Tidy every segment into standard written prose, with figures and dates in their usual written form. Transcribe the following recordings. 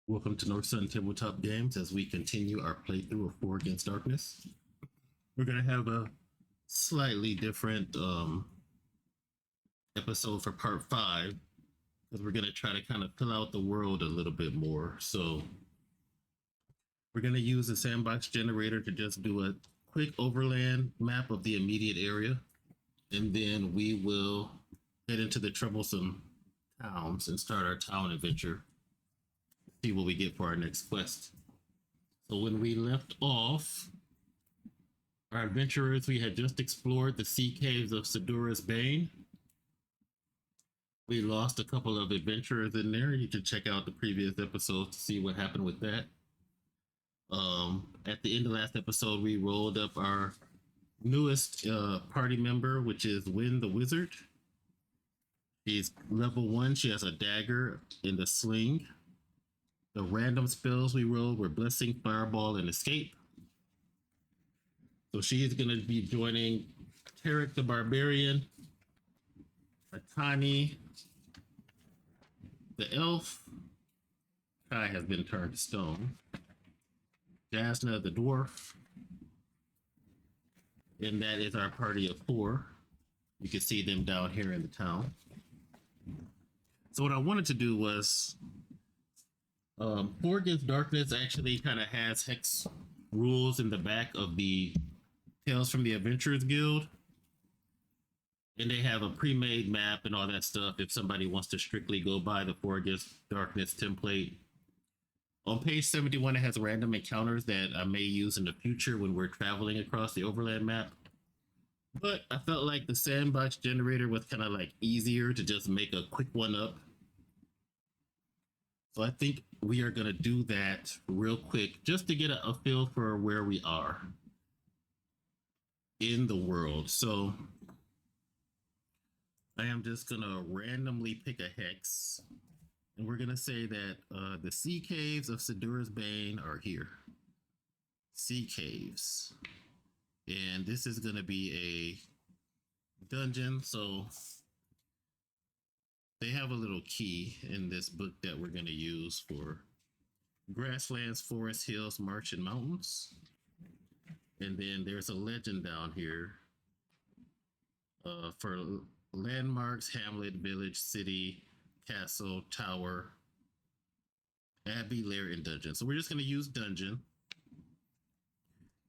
Welcome to North Sun Tabletop Games as we continue our playthrough of Four Against Darkness. We're going to have a slightly different episode for part 5 because we're going to try to kind of fill out the world a little bit more. So we're going to use the sandbox generator to just do a quick overland map of the immediate area. And then we will head into the Troublesome towns and start our town adventure. See what we get for our next quest. So when we left off, our adventurers, we had just explored the sea caves of Sidura's Bane. We lost a couple of adventurers in there. You can check out the previous episodes to see what happened with that. At the end of last episode, we rolled up our newest party member, which is Win the Wizard. She's level 1. She has a dagger and a sling. The random spells we rolled were Blessing, Fireball, and Escape. So she's going to be joining Tarek the Barbarian, Atani, the Elf. Kai has been turned to stone. Jasna the Dwarf. And that is our party of 4. You can see them down here in the town. So what I wanted to do was Four Against Darkness actually kind of has hex rules in the back of the Tales from the Adventurers Guild. And they have a pre-made map and all that stuff if somebody wants to strictly go by the Four Against Darkness template. On page 71, it has random encounters that I may use in the future when we're traveling across the Overland map. But I felt like the sandbox generator was kind of like easier to just make a quick one up. So I think we are going to do that real quick just to get a feel for where we are in the world. So I am just going to randomly pick a hex. And we're going to say that the sea caves of Sidura's Bane are here. Sea caves. And this is going to be a dungeon. So they have a little key in this book that we're going to use for grasslands, forests, hills, marsh, and mountains. And then there's a legend down here for landmarks, hamlet, village, city, castle, tower, abbey, lair, and dungeon. So we're just going to use dungeon.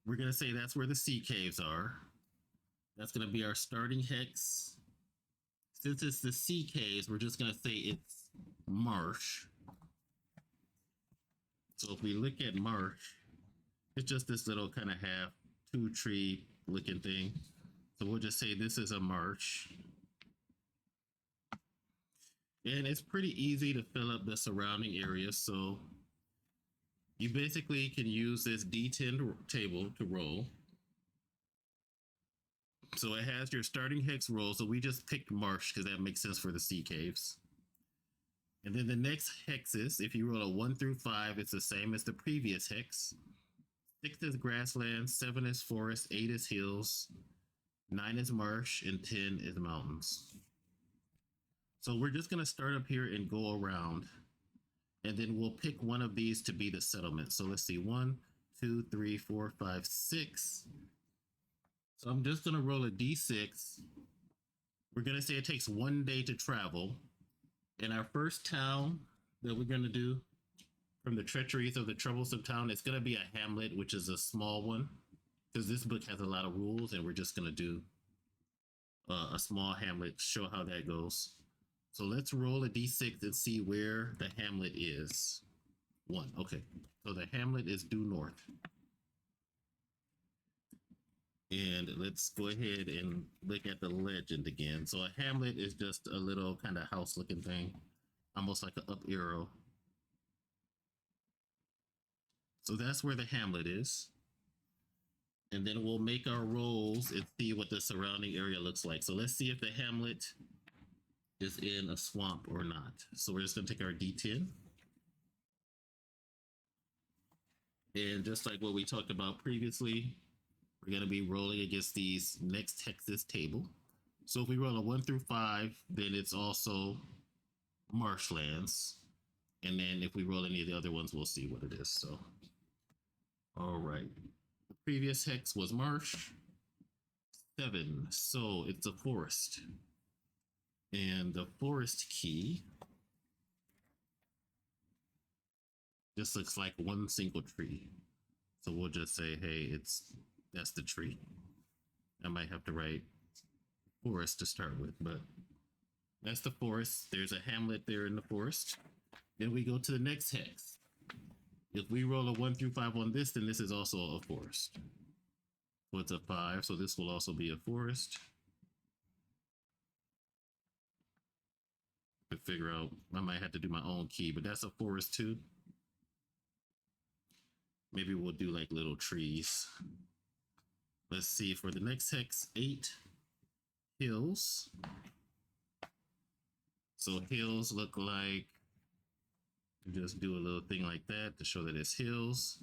We're going to say that's where the sea caves are. That's going to be our starting hex. Since it's the sea caves, we're just going to say it's marsh. So if we look at marsh, it's just this little kind of half 2-tree looking thing. So we'll just say this is a marsh. And it's pretty easy to fill up the surrounding area. So you basically can use this D10 table to roll. So it has your starting hex roll. So we just picked marsh because that makes sense for the sea caves. And then the next hexes, if you roll a 1 through 5, it's the same as the previous hex. 6 is grassland, 7 is forest, 8 is hills, 9 is marsh, and 10 is mountains. So we're just going to start up here and go around. And then we'll pick one of these to be the settlement. So let's see, 1, 2, 3, 4, 5, 6. So I'm just going to roll a d6. We're going to say it takes 1 day to travel. And our first town that we're going to do from the treacheries of the Troublesome town, it's going to be a hamlet, which is a small one. Because this book has a lot of rules, and we're just going to do a small hamlet, show how that goes. So let's roll a d6 and see where the hamlet is. 1, okay. So the hamlet is due north. And let's go ahead and look at the legend again. So a hamlet is just a little kind of house looking thing, almost like an up arrow. So that's where the hamlet is. And then we'll make our rolls and see what the surrounding area looks like. So let's see if the hamlet is in a swamp or not. So we're just going to take our D10. And just like what we talked about previously, we're going to be rolling against these next hexes table. So if we roll a 1 through 5, then it's also marshlands. And then if we roll any of the other ones, we'll see what it is. So, all right. The previous hex was marsh. 7. So it's a forest. And the forest key just looks like one single tree. So we'll just say, hey, that's the tree. I might have to write forest to start with, but that's the forest. There's a hamlet there in the forest. Then we go to the next hex. If we roll a 1 through 5 on this, then this is also a forest. So it's a 5, so this will also be a forest. To figure out, I might have to do my own key, but that's a forest too. Maybe we'll do like little trees. Let's see, for the next hex, 8 hills. So hills look like, just do a little thing like that to show that it's hills.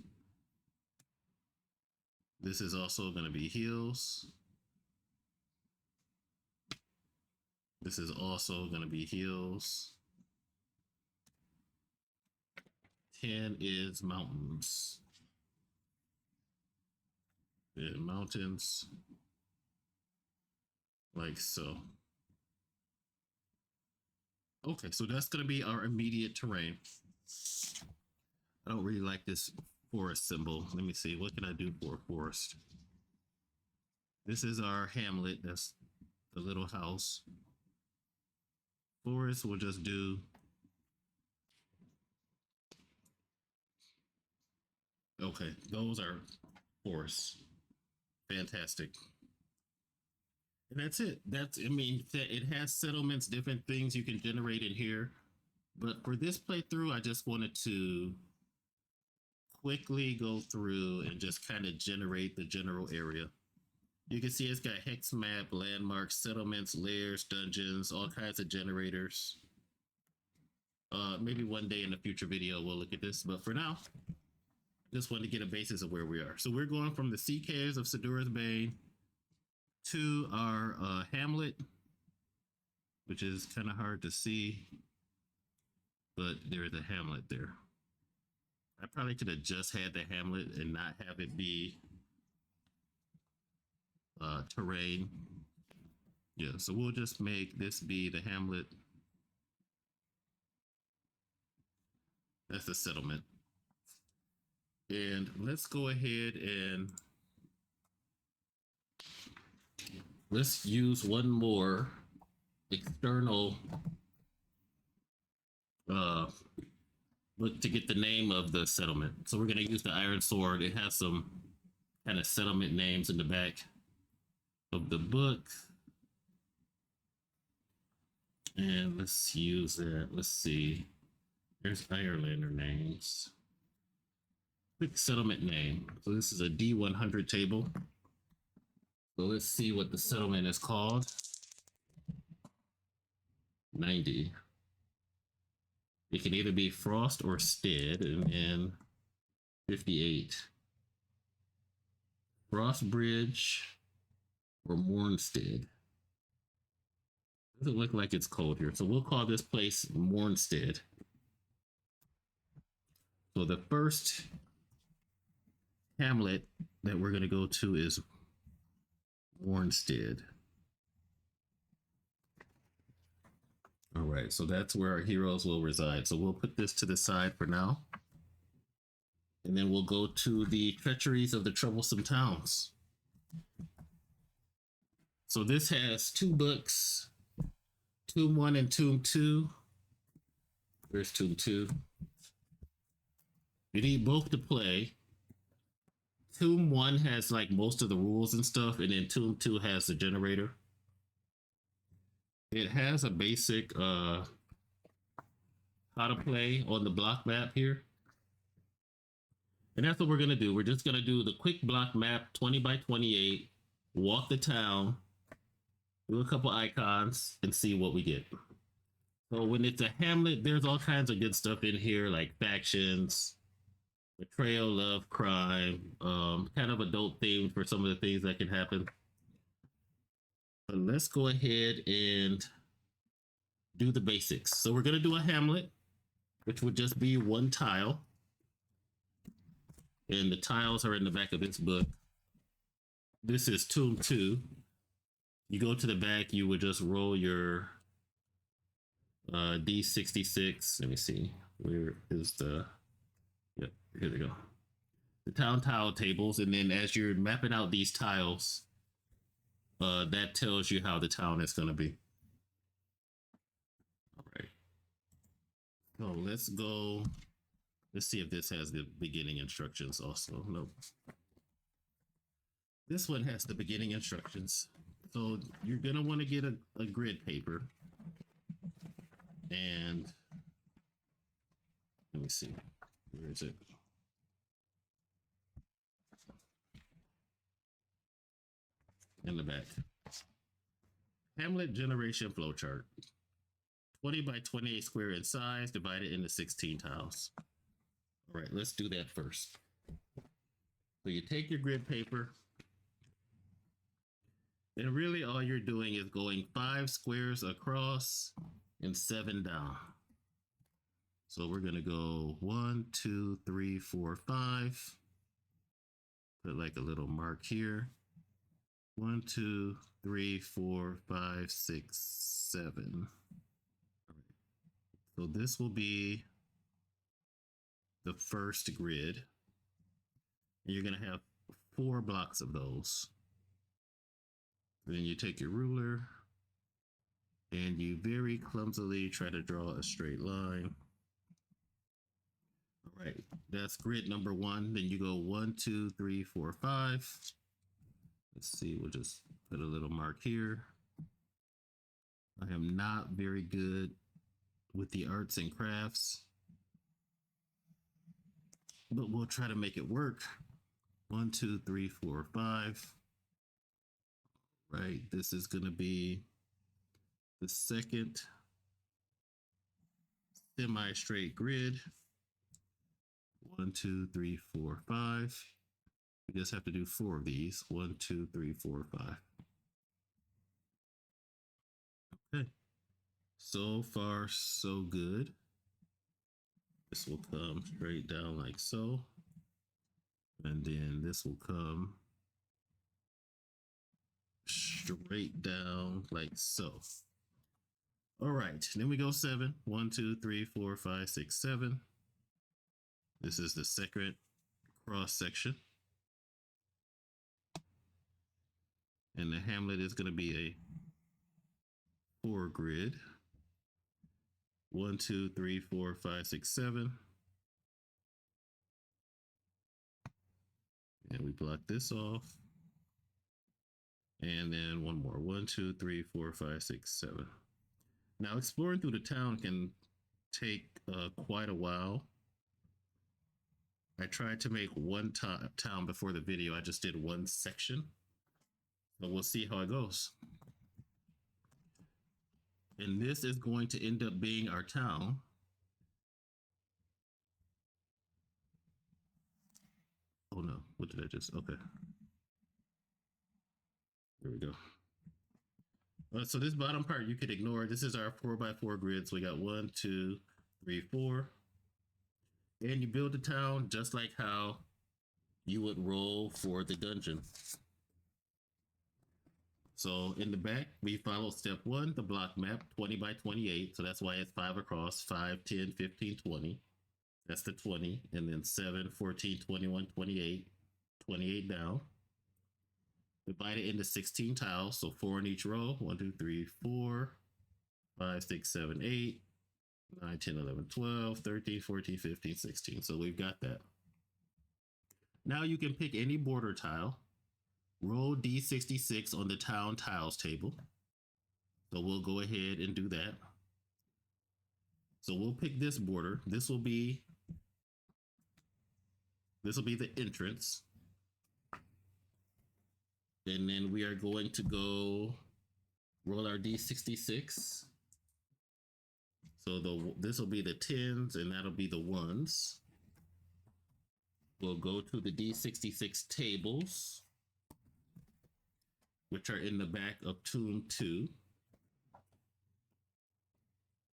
This is also going to be hills. This is also going to be hills. 10 is mountains. And mountains, like so. Okay, so that's going to be our immediate terrain. I don't really like this forest symbol. Let me see, what can I do for a forest? This is our hamlet, that's the little house. Forest, we'll just do okay, those are forests. Fantastic. And that's it. I mean, it has settlements, different things you can generate in here. But for this playthrough, I just wanted to quickly go through and just kind of generate the general area. You can see it's got hex map, landmarks, settlements, layers, dungeons, all kinds of generators. Maybe one day in a future video we'll look at this, but for now, just wanted to get a basis of where we are. So we're going from the sea caves of Sidura's Bane to our hamlet, which is kind of hard to see, but there's a hamlet there. I probably could have just had the hamlet and not have it be terrain. Yeah, so we'll just make this be the hamlet. That's the settlement. And let's go ahead and let's use one more external look to get the name of the settlement. So we're going to use the iron sword. It has some kind of settlement names in the back of the book. And let's use that. Let's see. There's Irelander names. Quick settlement name. So this is a D100 table. So let's see what the settlement is called. 90. It can either be Frost or Stead, and then 58. Frost Bridge or Mornstead. Doesn't look like it's cold here, so we'll call this place Mornstead. So the first hamlet that we're going to go to is Mornstead. All right, so that's where our heroes will reside. So we'll put this to the side for now. And then we'll go to the treacheries of the troublesome towns. So this has 2 books, Tomb 1 and Tomb 2. Where's Tomb 2? You need both to play. Tomb 1 has like most of the rules and stuff, and then Tomb 2 has the generator. It has a basic how to play on the block map here. And that's what we're going to do. We're just going to do the quick block map, 20 by 28, walk the town, do a couple icons, and see what we get. So when it's a hamlet, there's all kinds of good stuff in here, like factions, betrayal, love, crime, kind of adult themed for some of the things that can happen. But let's go ahead and do the basics. So we're going to do a hamlet. which would just be one tile. And the tiles are in the back of this book. This is Tomb 2. You go to the back, you would just roll your D66. Let me see. Where is the... Yep, here we go. The town tile tables. And then as you're mapping out these tiles, that tells you how the town is going to be. All right. So let's go. Let's see if this has the beginning instructions also. Nope. This one has the beginning instructions. So you're going to want to get a grid paper. And let me see. Where is it? In the back. Hamlet generation flowchart. 20 by 28 square in size, divided into 16 tiles. All right, let's do that first. So you take your grid paper, and really all you're doing is going 5 squares across and 7 down. So we're gonna go 1, 2, 3, 4, 5. Put like a little mark here. 1, 2, 3, 4, 5, 6, 7. All right. So this will be the first grid. And you're gonna have 4 blocks of those. Then you take your ruler and you very clumsily try to draw a straight line. All right, that's grid number 1. Then you go 1, 2, 3, 4, 5. Let's see, we'll just put a little mark here. I am not very good with the arts and crafts, but we'll try to make it work. 1, 2, 3, 4, 5. Right, this is going to be the second semi-straight grid. 1, 2, 3, 4, 5. We just have to do 4 of these. 1, 2, 3, 4, 5. Okay. So far, so good. This will come straight down like so. And then this will come straight down like so. All right. Then we go 7. 1, 2, 3, 4, 5, 6, 7. This is the second cross section. And the hamlet is going to be a 4 grid. 1, 2, 3, 4, 5, 6, 7. And we block this off. And then one more. 1, 2, 3, 4, 5, 6, 7. Now exploring through the town can take quite a while. I tried to make one town before the video. I just did one section. But we'll see how it goes. And this is going to end up being our town. Oh no, what did I just, okay. There we go. So this bottom part you could ignore. This is our 4x4 grid. So we got 1, 2, 3, 4. And you build the town just like how you would roll for the dungeon. So in the back, we follow step 1, the block map, 20 by 28. So that's why it's 5 across, 5, 10, 15, 20. That's the 20. And then 7, 14, 21, 28, 28 down. Divide it into 16 tiles. So 4 in each row. 1, 2, 3, 4, 5, 6, 7, 8, 9, 10, 11, 12, 13, 14, 15, 16. So we've got that. Now you can pick any border tile. Roll D66 on the town tiles table. So we'll go ahead and do that. So we'll pick this border. This will be the entrance. And then we are going to go roll our D66. So this will be the 10s and that'll be the 1s. We'll go to the D66 tables, which are in the back of Tomb 2.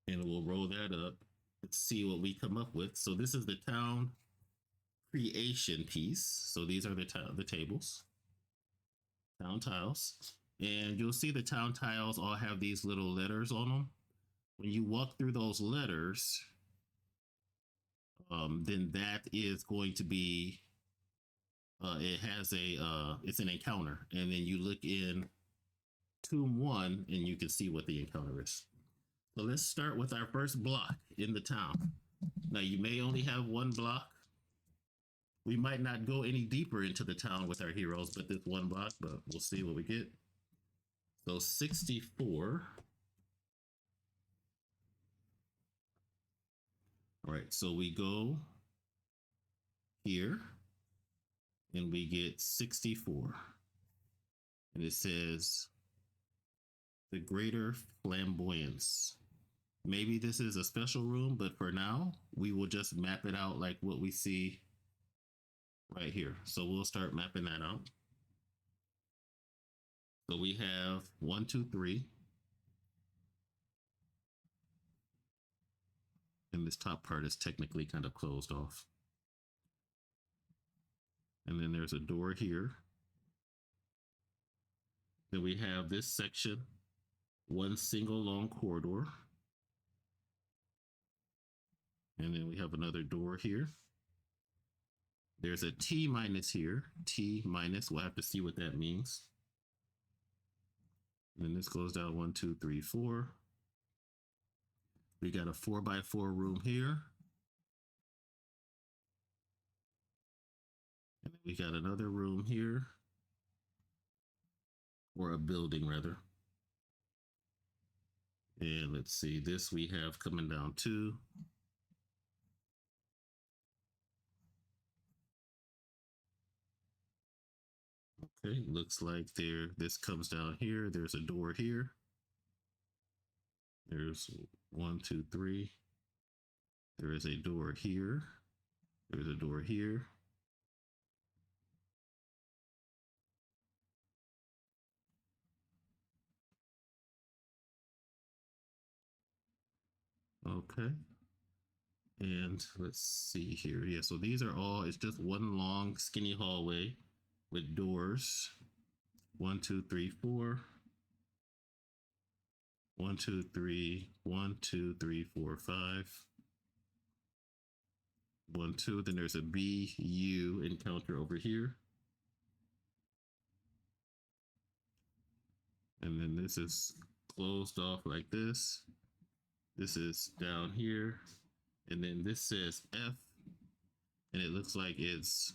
And we'll roll that up. let's see what we come up with. So this is the town creation piece. So these are the tables, town tiles. And you'll see the town tiles all have these little letters on them. When you walk through those letters, then that is going to be, it has it's an encounter. And then you look in Tomb 1 and you can see what the encounter is. So let's start with our first block in the town. Now you may only have one block. We might not go any deeper into the town with our heroes, but this one block, but we'll see what we get. So 64. All right, so we go here and we get 64. And it says the greater flamboyance. Maybe this is a special room, but for now, we will just map it out like what we see right here. So we'll start mapping that out. So we have 1, 2, 3. And this top part is technically kind of closed off. And then there's a door here. Then we have this section, one single long corridor. And then we have another door here. There's a T minus here. T minus, we'll have to see what that means. And then this goes down 1, 2, 3, 4. We got a 4x4 room here. And then we got another room here. Or a building rather. And let's see, this we have coming down 2. Okay, looks like this comes down here. There's a door here. There's 1, 2, 3. There is a door here. There's a door here. Okay. And let's see here. Yeah, so these are all, it's just one long skinny hallway with doors. 1, 2, 3, 4. 1, 2, 3. 1, 2, 3, 4, 5. 1, 2. Then there's a BU encounter over here. And then this is closed off like this. This is down here. And then this says F. And it looks like it's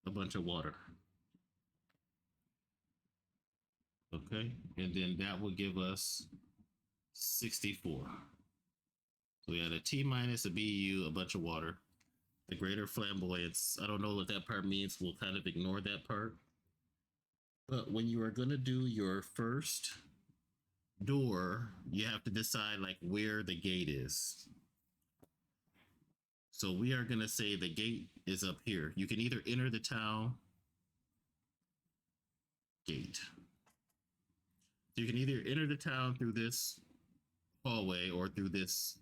a bunch of water. Okay. And then that will give us 64. So we had a T minus, a BU, a bunch of water. The greater flamboyance. I don't know what that part means. We'll kind of ignore that part. But when you are going to do your first door, you have to decide like where the gate is. So we are going to say the gate is up here. You can either enter the town gate. You can either enter the town through this hallway or through this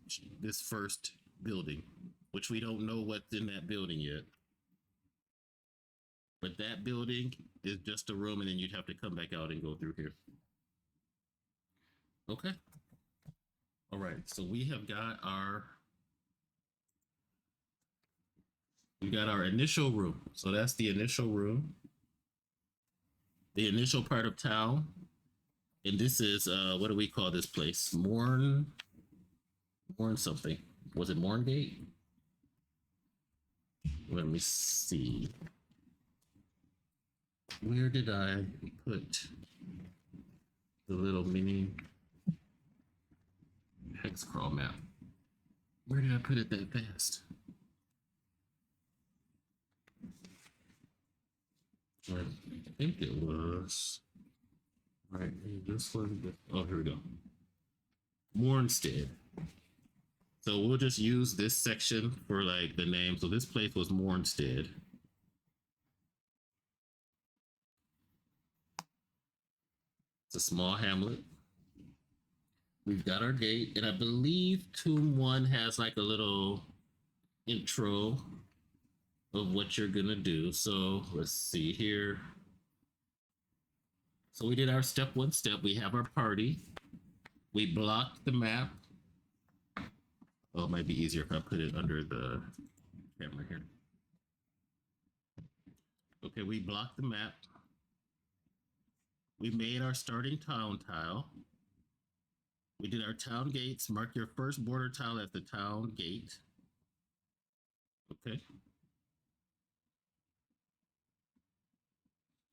first building, which we don't know what's in that building yet. But that building is just a room, and then you'd have to come back out and go through here. Okay. All right. So we have got our initial room. So that's the initial room. The initial part of town. And this is what do we call this place? Morn something. Was it Morngate? Let me see. Where did I put the little mini hex crawl map? Where did I put it that fast? I think it was. All right, this one. Oh, here we go. Mornstead. So we'll just use this section for like the name. So this place was Mornstead. It's a small hamlet. We've got our gate, and I believe Tomb 1 has like a little intro of what you're gonna do. So let's see here. So we did our step. We have our party. We blocked the map. Oh, it might be easier if I put it under the camera here. Okay, we blocked the map. We made our starting town tile. We did our town gates. Mark your first border tile at the town gate. Okay.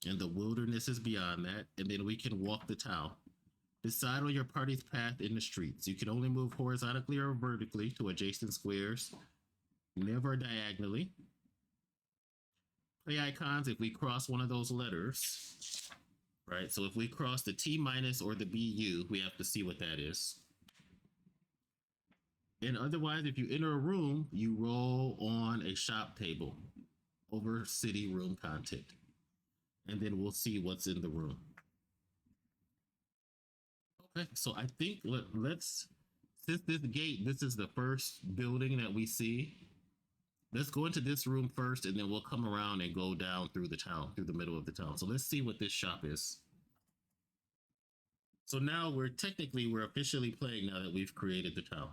And the wilderness is beyond that. And then we can walk the town. Decide on your party's path in the streets. You can only move horizontally or vertically to adjacent squares, never diagonally. Play icons if we cross one of those letters, right? So if we cross the T minus or the BU, we have to see what that is. And otherwise, if you enter a room, you roll on a shop table over city room content. And then we'll see what's in the room. Okay, so I think let's, since this gate, this is the first building that we see, let's go into this room first, and then we'll come around and go down through the town, through the middle of the town. So let's see what this shop is. So now we're officially playing now that we've created the town.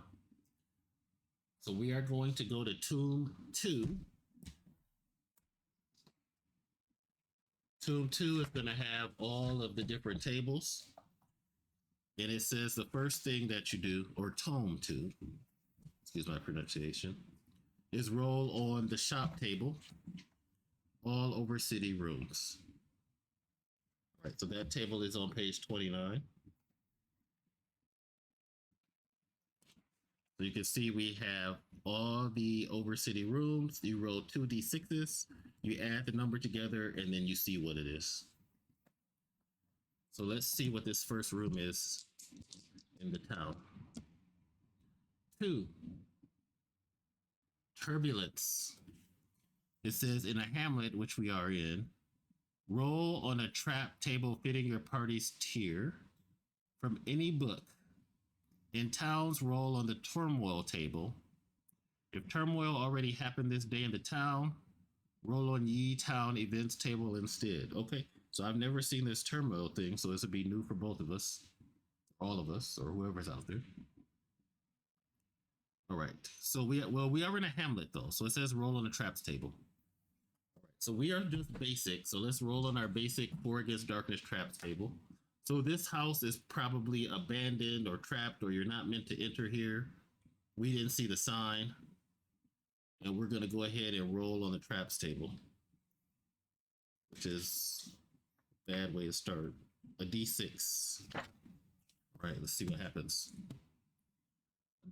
So we are going to go to Tomb 2. Tomb 2 is going to have all of the different tables. And it says the first thing that you do, or Tome 2, excuse my pronunciation, is roll on the shop table all over city rooms. All right, so that table is on page 29. So you can see we have all the over city rooms. You roll 2d6s, you add the number together, and then you see what it is. So let's see what this first room is in the town. 2. Turbulence. It says in a hamlet, which we are in, roll on a trap table fitting your party's tier from any book. In towns, roll on the turmoil table. If turmoil already happened this day in the town, roll on ye town events table instead. Okay, so I've never seen this turmoil thing, so this would be new for both of us, all of us, or whoever's out there. All right, so we are in a hamlet though, so it says roll on the traps table. All right, so we are just basic, so let's roll on our basic 4 against darkness traps table. So this house is probably abandoned or trapped, or you're not meant to enter here. We didn't see the sign, and we're going to go ahead and roll on the traps table, which is a bad way to start. A d6. All right, let's see what happens.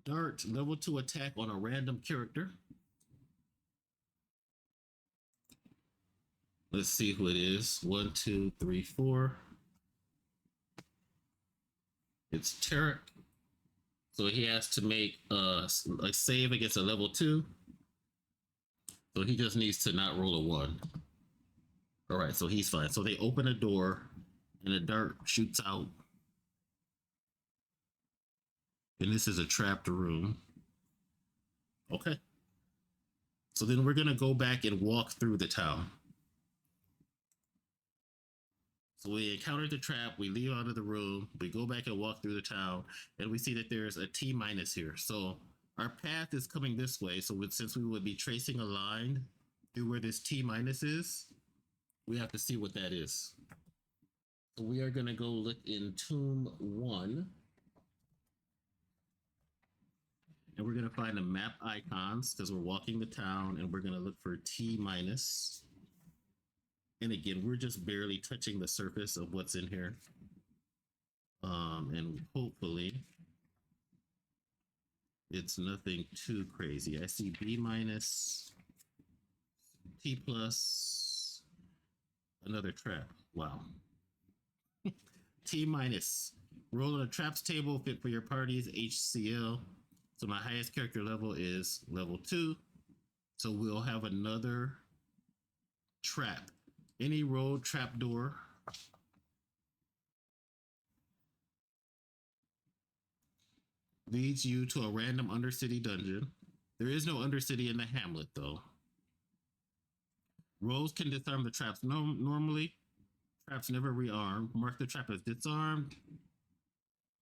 Dart, level 2 attack on a random character. Let's see who it is. 1, 2, 3, 4. It's Tarek. So he has to make a save against a level 2. So he just needs to not roll a 1. All right, so he's fine. So they open a door and a dart shoots out. And this is a trapped room. Okay. So then we're going to go back and walk through the town. So we encountered the trap, we leave out of the room, we go back and walk through the town, and we see that there's a T minus here. So our path is coming this way. So since we would be tracing a line through where this T minus is, we have to see what that is. So we are going to go look in Tomb 1. And we're going to find the map icons because we're walking the town, and we're going to look for T minus. And again, we're just barely touching the surface of what's in here. And hopefully it's nothing too crazy. I see B minus, T plus, another trap. Wow. T minus. Roll on a traps table fit for your party's HCL. So my highest character level is level 2. So we'll have another trap. Any road trapdoor. leads you to a random Undercity dungeon. There is no Undercity in the hamlet, though. Rolls can disarm the traps. Normally, traps never rearm. Mark the trap as disarmed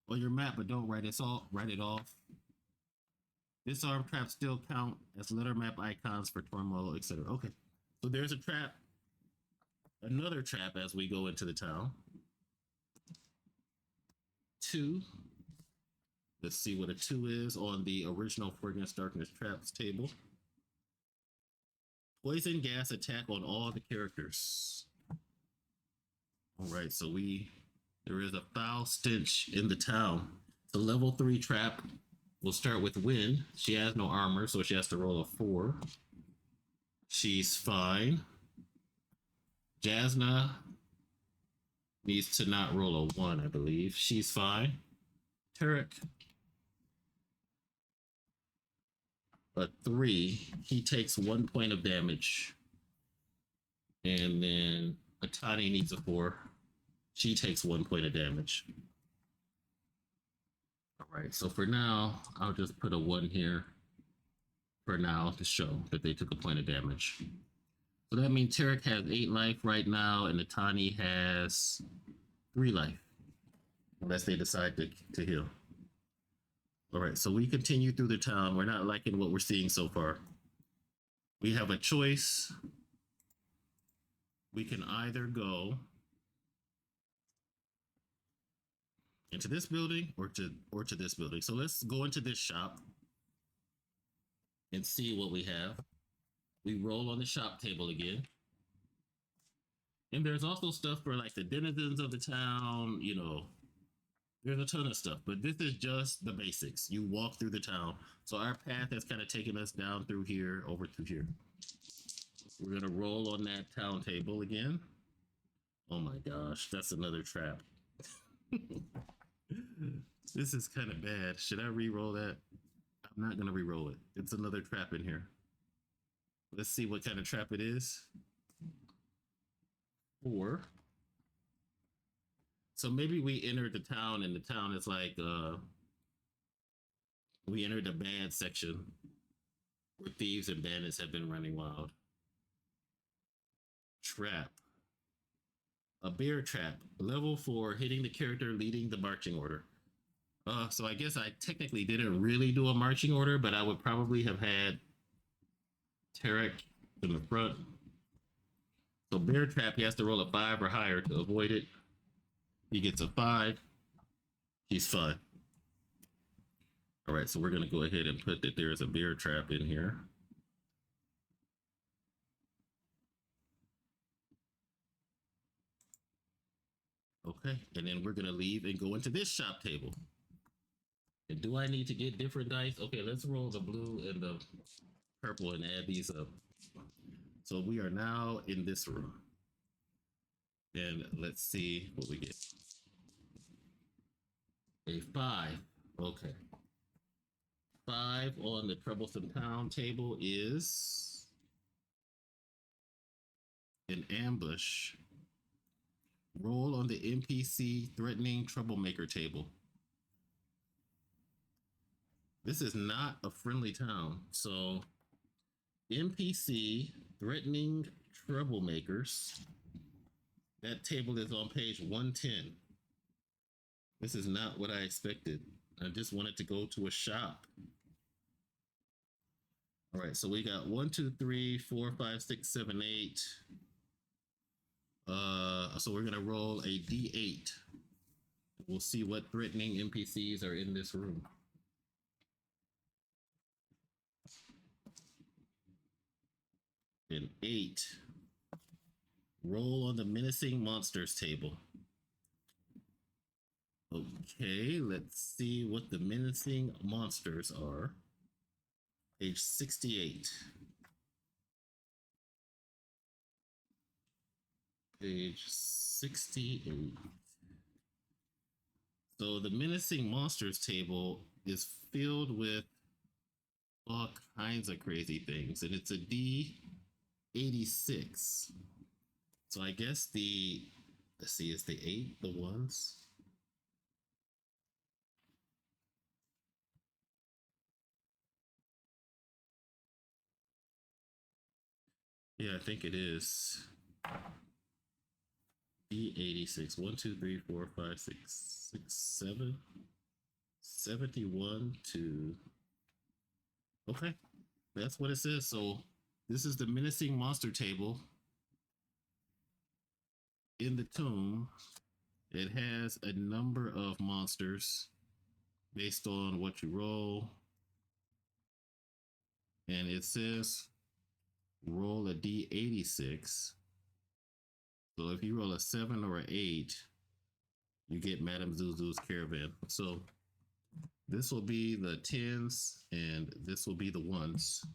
on your map, but don't write it off. Disarm traps still count as letter map icons for turmoil, etc. Okay, so there's a trap, another trap as we go into the town. 2. Let's see what a 2 is on the original Fragrance Darkness Traps table. Poison gas attack on all the characters. All right, so there is a foul stench in the town. It's a level 3 trap. We'll start with Win. She has no armor, so she has to roll a 4. She's fine. Jasna needs to not roll a 1, I believe. She's fine. Tarek, a 3. He takes 1 point of damage. And then Atani needs a 4. She takes 1 point of damage. All right, so for now, I'll just put a 1 here for now to show that they took a point of damage. So that means Tarek has 8 life right now, and Atani has 3 life, unless they decide to heal. All right, so we continue through the town. We're not liking what we're seeing so far. We have a choice. We can either go into this building or to this building. So let's go into this shop and see what we have. We roll on the shop table again. And there's also stuff for like the denizens of the town, you know, there's a ton of stuff, but this is just the basics. You walk through the town. So our path has kind of taken us down through here, over to here. We're gonna roll on that town table again. Oh my gosh, that's another trap. This is kind of bad. Should I re-roll that? I'm not gonna re-roll it. It's another trap in here. Let's see what kind of trap it is. 4. So maybe we entered the town and the town is like, we entered the bad section where thieves and bandits have been running wild. Trap. A bear trap. Level 4, hitting the character leading the marching order. So I guess I technically didn't really do a marching order, but I would probably have had Tarek in the front. So bear trap, he has to roll a 5 or higher to avoid it. He gets a 5. He's fine. All right, so we're gonna go ahead and put that there is a bear trap in here. Okay, and then we're gonna leave and go into this shop table. And do I need to get different dice? Okay, let's roll the blue and the purple and add these up. So we are now in this room. And let's see what we get. A 5. Okay. 5 on the Troublesome Town table is an ambush. Roll on the NPC threatening troublemaker table. This is not a friendly town. So NPC threatening troublemakers. That table is on page 110. This is not what I expected. I just wanted to go to a shop. All right, so we got 1, 2, 3, 4, 5, 6, 7, 8. So we're gonna roll a D8. We'll see what threatening NPCs are in this room. An 8. Roll on the menacing monsters table. Okay, let's see what the menacing monsters are. Page 68. Page 68. So the menacing monsters table is filled with all kinds of crazy things, and it's a D86. So I guess let's see, is the 8 the ones? Yeah, I think it is. D86. 1, 2, 3, 4, 5, 6, 6, 7. 71 to. Okay, that's what it says. So this is the menacing monster table in the tomb. It has a number of monsters based on what you roll. And it says roll a d86. So if you roll a 7 or an 8, you get Madame Zuzu's caravan. So this will be the 10s and this will be the 1s.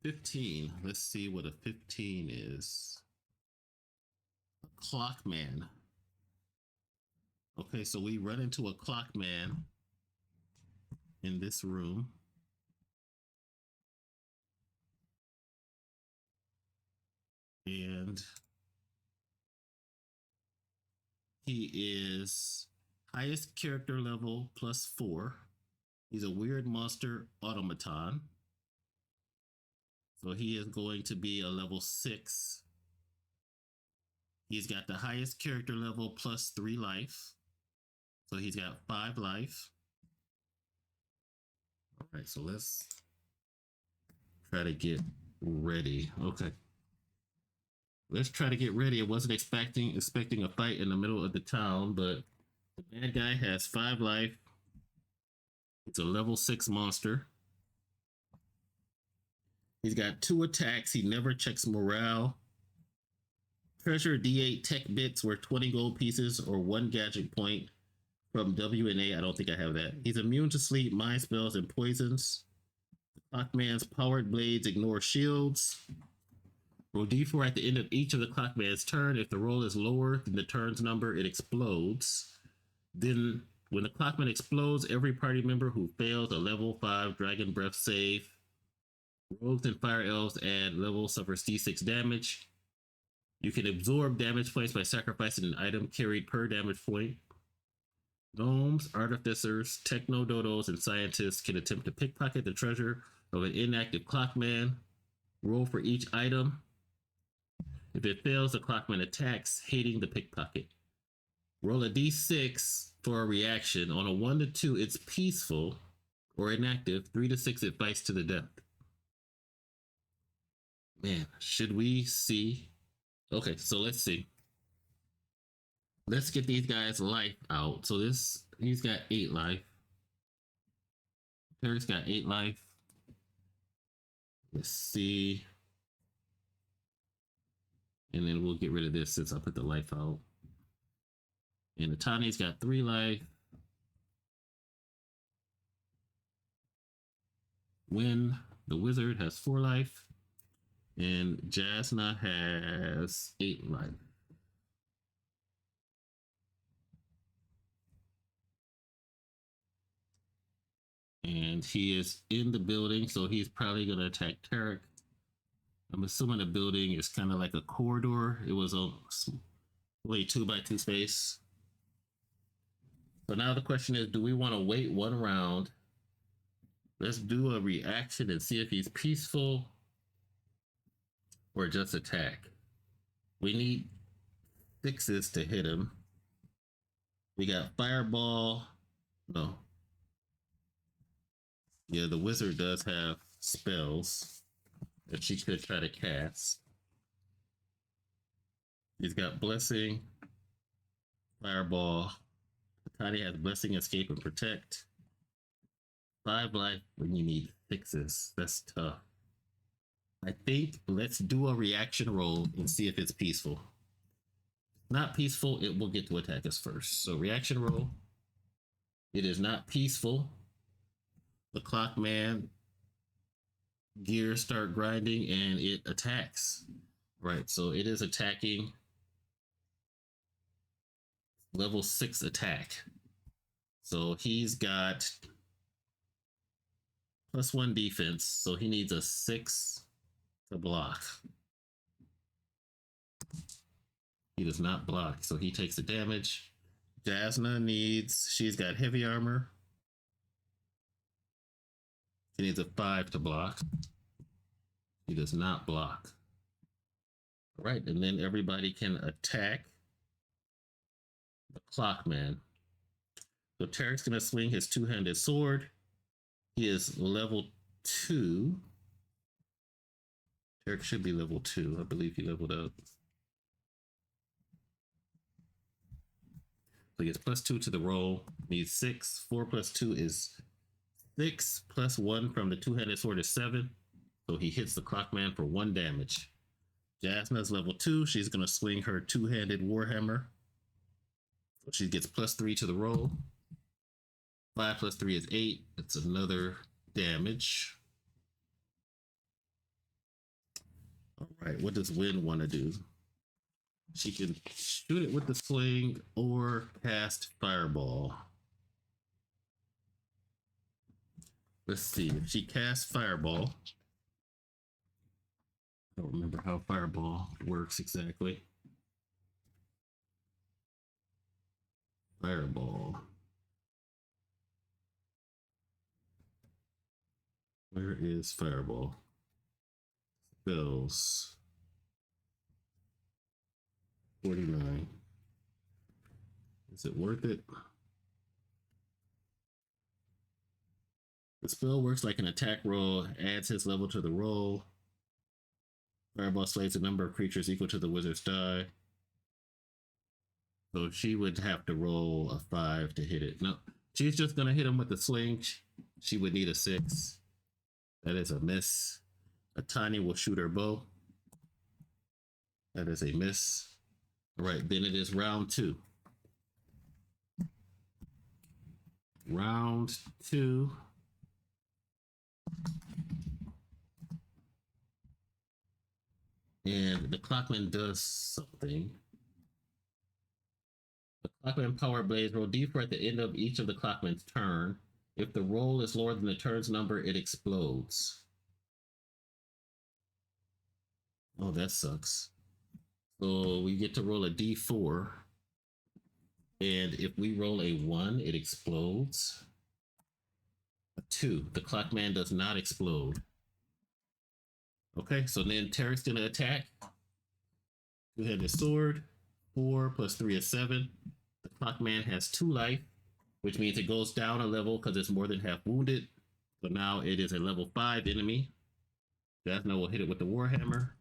15. Let's see what a 15 is. A Clockman. Okay, so we run into a Clockman in this room. And he is highest character level +4. He's a weird monster automaton. So he is going to be a level 6. He's got the highest character level +3 life. So he's got 5 life. All right, so let's try to get ready. Okay. Let's try to get ready. I wasn't expecting a fight in the middle of the town, but the bad guy has 5 life. It's a level 6 monster. He's got 2 attacks. He never checks morale. Treasure D8 tech bits worth 20 gold pieces or 1 gadget point from W&A. I don't think I have that. He's immune to sleep, mind spells, and poisons. Clockman's powered blades ignore shields. Roll d4 at the end of each of the Clockman's turn. If the roll is lower than the turn's number, it explodes. Then, when the Clockman explodes, every party member who fails a level 5 Dragon Breath save, rogues and fire elves add level suffers d6 damage. You can absorb damage points by sacrificing an item carried per damage point. Gnomes, artificers, techno dodos, and scientists can attempt to pickpocket the treasure of an inactive Clockman. Roll for each item. If it fails, the Clockman attacks, hating the pickpocket. Roll a d6 for a reaction. On a 1 to 2, it's peaceful or inactive. 3 to 6, it fights to the death. Man, should we see? Okay, so let's see. Let's get these guys' life out. So he's got 8 life. Terry's got 8 life. Let's see. And then we'll get rid of this since I put the life out. And Atani's got 3 life. Win, the wizard, has 4 life. And Jasna has 8 life. And he is in the building, so he's probably going to attack Tarek. I'm assuming the building is kind of like a corridor. It was a only 2x2 space. So now the question is, do we want to wait 1 round? Let's do a reaction and see if he's peaceful or just attack. We need 6s to hit him. We got fireball. No. Yeah, the wizard does have spells that she could try to cast. He's got blessing, fireball. Tiny has blessing, escape, and protect. 5 life when you need 6s. That's tough. I think let's do a reaction roll and see if it's peaceful. Not peaceful, it will get to attack us first. So reaction roll. It is not peaceful. The Clockman gears start grinding and it attacks. Right, so it is attacking. Level 6 attack. So he's got +1 defense, so he needs a 6 to block. He does not block, so he takes the damage. Jasna she's got heavy armor. She needs a 5 to block. He does not block. All right, and then everybody can attack the Clockman. So Tarek's gonna swing his two-handed sword. He is level 2. Tarek should be level 2. I believe he leveled up. So he gets +2 to the roll. Needs 6. 4 plus 2 is 6. Plus 1 from the two-handed sword is 7. So he hits the Clockman for 1 damage. Jasna's level 2. She's going to swing her two-handed warhammer. So she gets +3 to the roll. 5 plus 3 is 8. That's another damage. All right, what does Win want to do? She can shoot it with the sling or cast Fireball. Let's see. If she casts Fireball, I don't remember how Fireball works exactly. Fireball. Where is Fireball? Spells. 49. Is it worth it? The spell works like an attack roll, adds his level to the roll. Fireball slays a number of creatures equal to the wizard's die. So she would have to roll a 5 to hit it. No, she's just going to hit him with the sling. She would need a 6. That is a miss. A Tiny will shoot her bow. That is a miss. All right, then it is round 2. Round 2. And the Clockman does something. The Clockman Power Blaze roll D4 at the end of each of the Clockman's turn. If the roll is lower than the turn's number, it explodes. Oh, that sucks. So we get to roll a D4. And if we roll a 1, it explodes. A 2. The Clockman does not explode. Okay, so then Tarek's going to attack. Two-handed sword. 4 plus 3 is 7. The Clockman has 2 life, which means it goes down a level because it's more than half wounded. So now it is a level 5 enemy. Jasna will hit it with the Warhammer.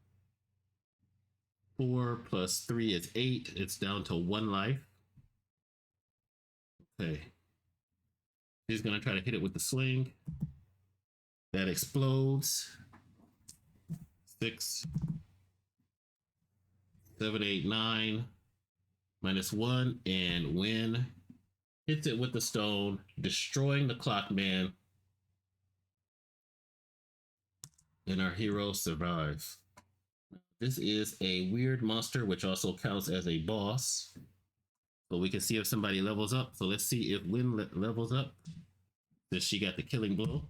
4 plus 3 is 8. It's down to 1 life. Okay. He's going to try to hit it with the sling. That explodes. 6, 7, 8, 9. -1. And Win hits it with the stone, destroying the Clockman. And our heroes survive. This is a weird monster, which also counts as a boss. So we can see if somebody levels up. So let's see if Win levels up. Since she got the killing blow.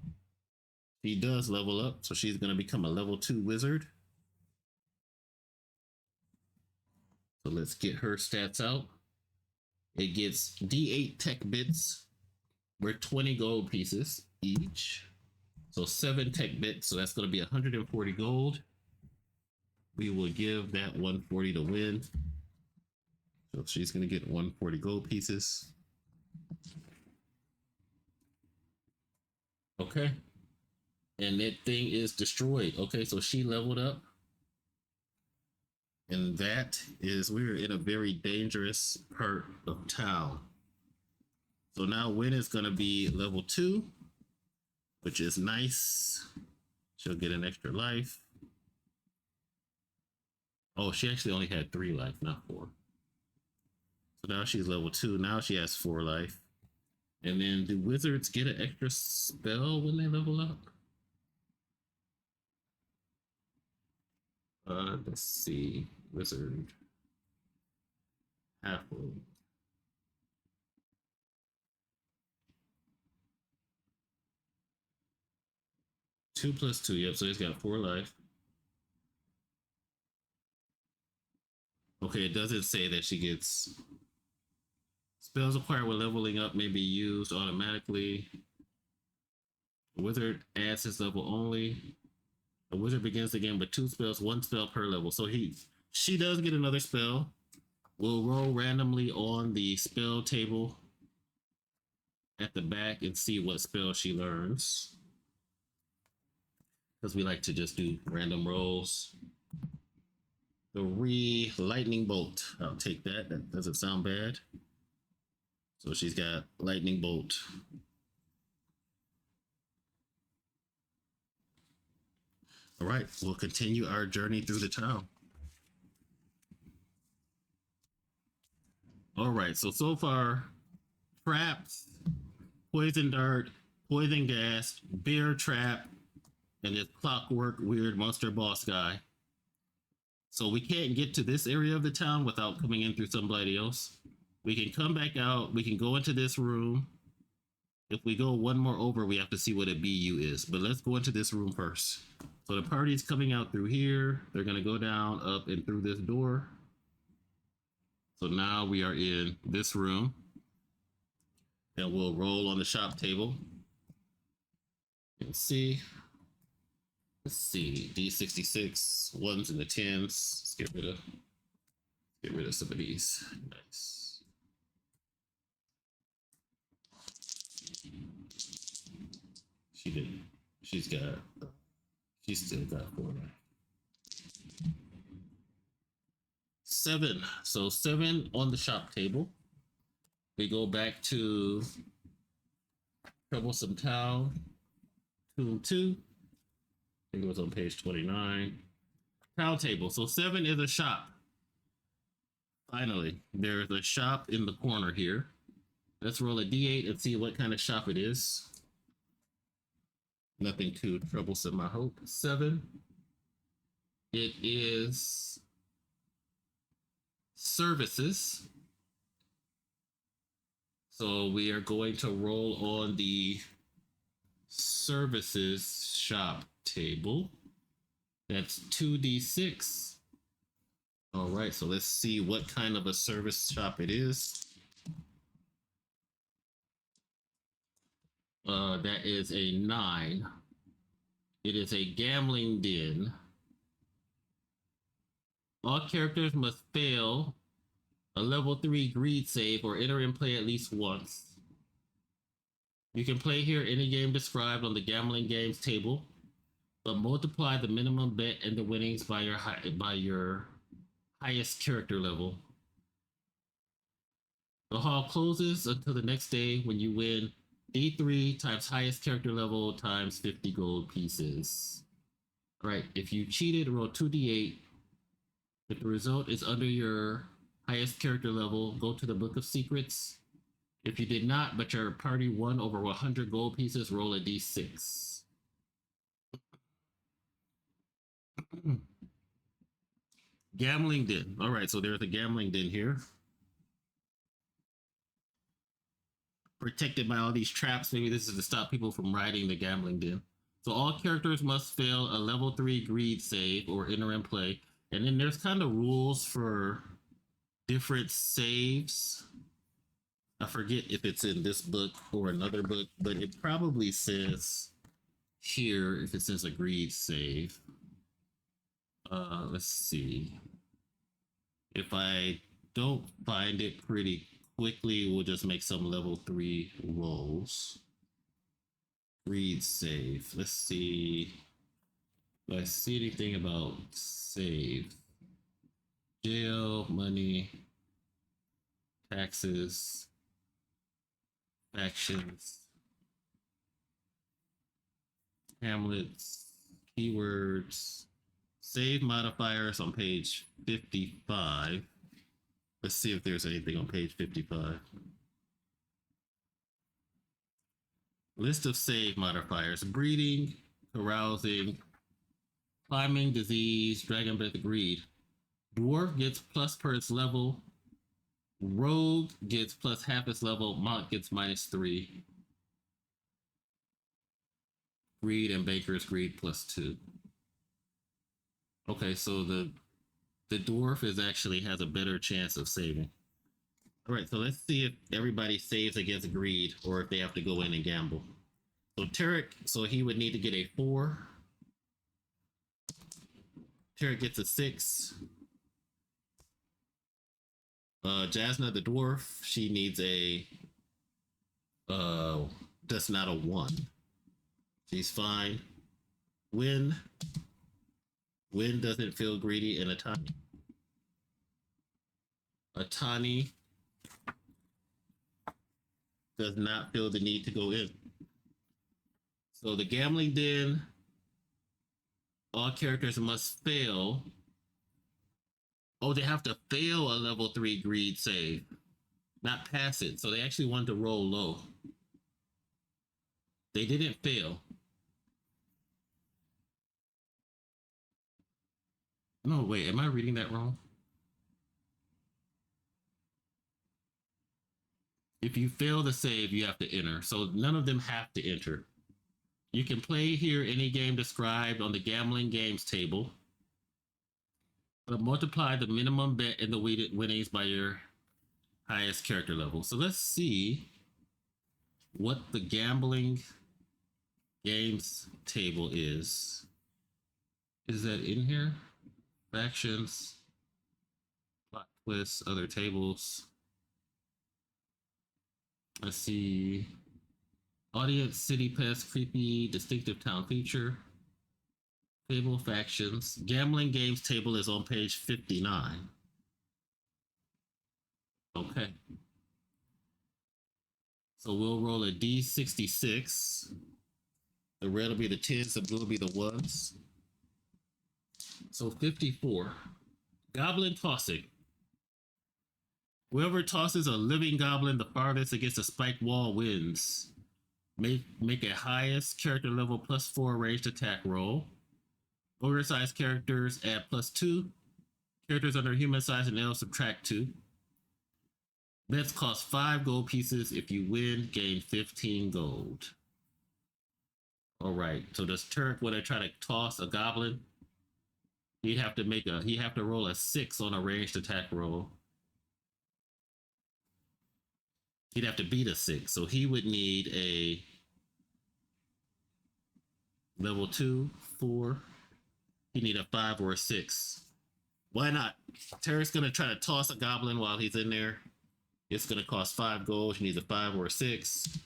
She does level up, so she's going to become a level 2 wizard. So let's get her stats out. It gets D8 tech bits. We're 20 gold pieces each. So 7 tech bits, so that's going to be 140 gold. We will give that 140 to Win. So she's going to get 140 gold pieces. Okay. And that thing is destroyed. Okay, so she leveled up. And that is, we're in a very dangerous part of town. So now Win is going to be level 2, which is nice. She'll get an extra life. Oh, she actually only had 3 life, not 4. So now she's level 2. Now she has 4 life. And then do wizards get an extra spell when they level up? Let's see. Wizard. Halfway. Two plus 2. Yep, so he's got 4 life. Okay, it doesn't say that she gets spells acquired when leveling up may be used automatically. The wizard adds his level only. The wizard begins the game with 2 spells, 1 spell per level. So she does get another spell. We'll roll randomly on the spell table at the back and see what spell she learns. Because we like to just do random rolls. 3 lightning bolt. I'll take that. That doesn't sound bad. So she's got lightning bolt. All right, we'll continue our journey through the town. All right, so far, traps, poison dart, poison gas, bear trap, and this clockwork weird monster boss guy. So we can't get to this area of the town without coming in through somebody else. We can come back out. We can go into this room. If we go one more over, we have to see what a BU is. But let's go into this room first. So the party's coming out through here. They're going to go down, up, and through this door. So now we are in this room. And we'll roll on the shop table. Let's see. Let's see. D66, 1s and the 10s. Let's get rid of some of these. Nice. She didn't. She's still got 4. 7. So 7 on the shop table. We go back to Troublesome Town. 2. I think it was on page 29. Town table. So 7 is a shop. Finally, there's a shop in the corner here. Let's roll a D8 and see what kind of shop it is. Nothing too troublesome, I hope. 7. It is services. So we are going to roll on the services shop table. That's 2d6. All right, so let's see what kind of a service shop it is. That is a 9. It is a gambling den. All characters must fail a level 3 greed save or enter in play at least once. You can play here any game described on the gambling games table, but multiply the minimum bet and the winnings by your highest character level. The hall closes until the next day when you win D3 times highest character level times 50 gold pieces. All right, if you cheated, roll 2d8. If the result is under your highest character level, go to the Book of Secrets. If you did not, but your party won over 100 gold pieces, roll a d6. Gambling den. All right, so there's a gambling den here. Protected by all these traps. Maybe this is to stop people from riding the gambling den. So all characters must fail a level 3 greed save or enter in play. And then there's kind of rules for different saves. I forget if it's in this book or another book, but it probably says here if it says a greed save. Let's see. If I don't find it pretty quickly, we'll just make some level 3 rolls. Greed save. Let's see. Do I see anything about save? Jail, money, taxes, factions, hamlets, keywords, save modifiers on page 55. Let's see if there's anything on page 55. List of save modifiers: breeding, carousing, climbing, disease, dragon breath, greed. Dwarf gets plus per its level. Rogue gets plus half its level. Monk gets -3. Greed and Baker's greed +2. Okay, so the dwarf actually has a better chance of saving. All right, so let's see if everybody saves against greed or if they have to go in and gamble. So Tarek, so he would need to get a 4. Carrot gets a 6. Jasna the dwarf, she needs a that's not a 1. She's fine. Win doesn't feel greedy, and Atani does not feel the need to go in. So the gambling den, all characters must fail. Oh, they have to fail a level 3 greed save, not pass it. So they actually wanted to roll low. They didn't fail. No, wait, am I reading that wrong? If you fail the save, you have to enter. So none of them have to enter. You can play here any game described on the gambling games table, but multiply the minimum bet and the winnings by your highest character level. So let's see what the gambling games table is. Is that in here? Factions, plot twists, other tables. Let's see. Audience, city pest, creepy, distinctive town feature. Table factions. Gambling games table is on page 59. Okay. So we'll roll a D66. The red will be the 10s, the blue will be the 1s. So 54. Goblin tossing. Whoever tosses a living goblin the farthest against a spiked wall wins. Make a highest character level +4 ranged attack roll. Ogre-sized characters add +2. Characters under human size and elves subtract 2. Bets cost 5 gold pieces. If you win, gain 15 gold. All right. So does Turk, when I try to toss a goblin, he'd have to roll a 6 on a ranged attack roll. He'd have to beat a 6. So he would need a level 2, 4. He'd need a 5 or a 6. Why not? Tarek's going to try to toss a goblin while he's in there. It's going to cost 5 gold. He needs a 5 or a 6.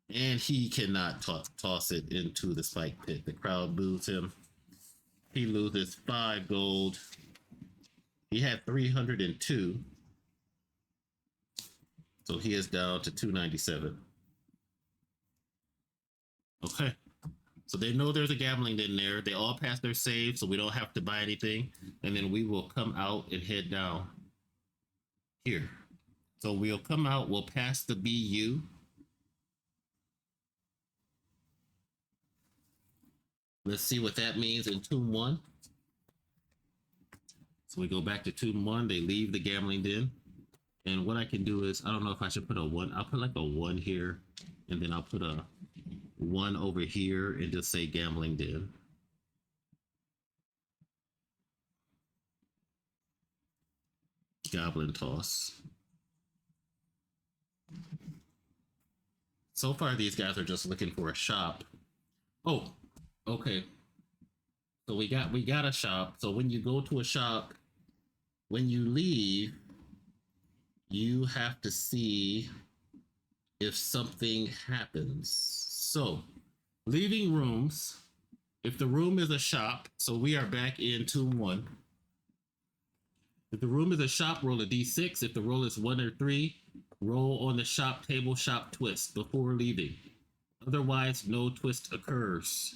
And he cannot toss it into the spike pit. The crowd boos him. He loses 5 gold. He had 302. So he is down to 297. Okay. So they know there's a gambling in there. They all pass their save, so we don't have to buy anything. And then we will come out and head down here. So we'll come out, we'll pass the BU. Let's see what that means in Tomb 1. So we go back to Tomb 1. They leave the gambling den. And what I can do is, I don't know if I should put a 1. I'll put like a 1 here. And then I'll put a 1 over here and just say gambling den. Goblin toss. So far, these guys are just looking for a shop. Oh, okay. So we got a shop. So when you go to a shop, when you leave, you have to see if something happens. So leaving rooms, if the room is a shop, so we are back in Tomb 1. If the room is a shop, roll a D6. If the roll is 1 or 3, roll on the shop table, shop twist before leaving. Otherwise, no twist occurs.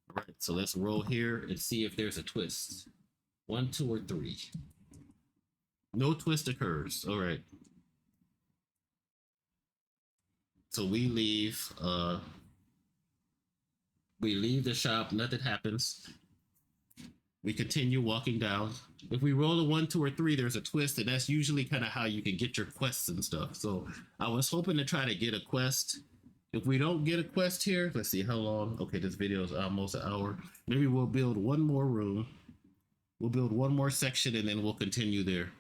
All right, so let's roll here and see if there's a twist. 1, 2, or 3. No twist occurs. All right. So we leave the shop, nothing happens. We continue walking down. If we roll a 1, 2, or 3, there's a twist, and that's usually kind of how you can get your quests and stuff. So I was hoping to try to get a quest. If we don't get a quest here, let's see how long. Okay, this video is almost an hour. Maybe we'll build one more room. We'll build one more section, and then we'll continue there.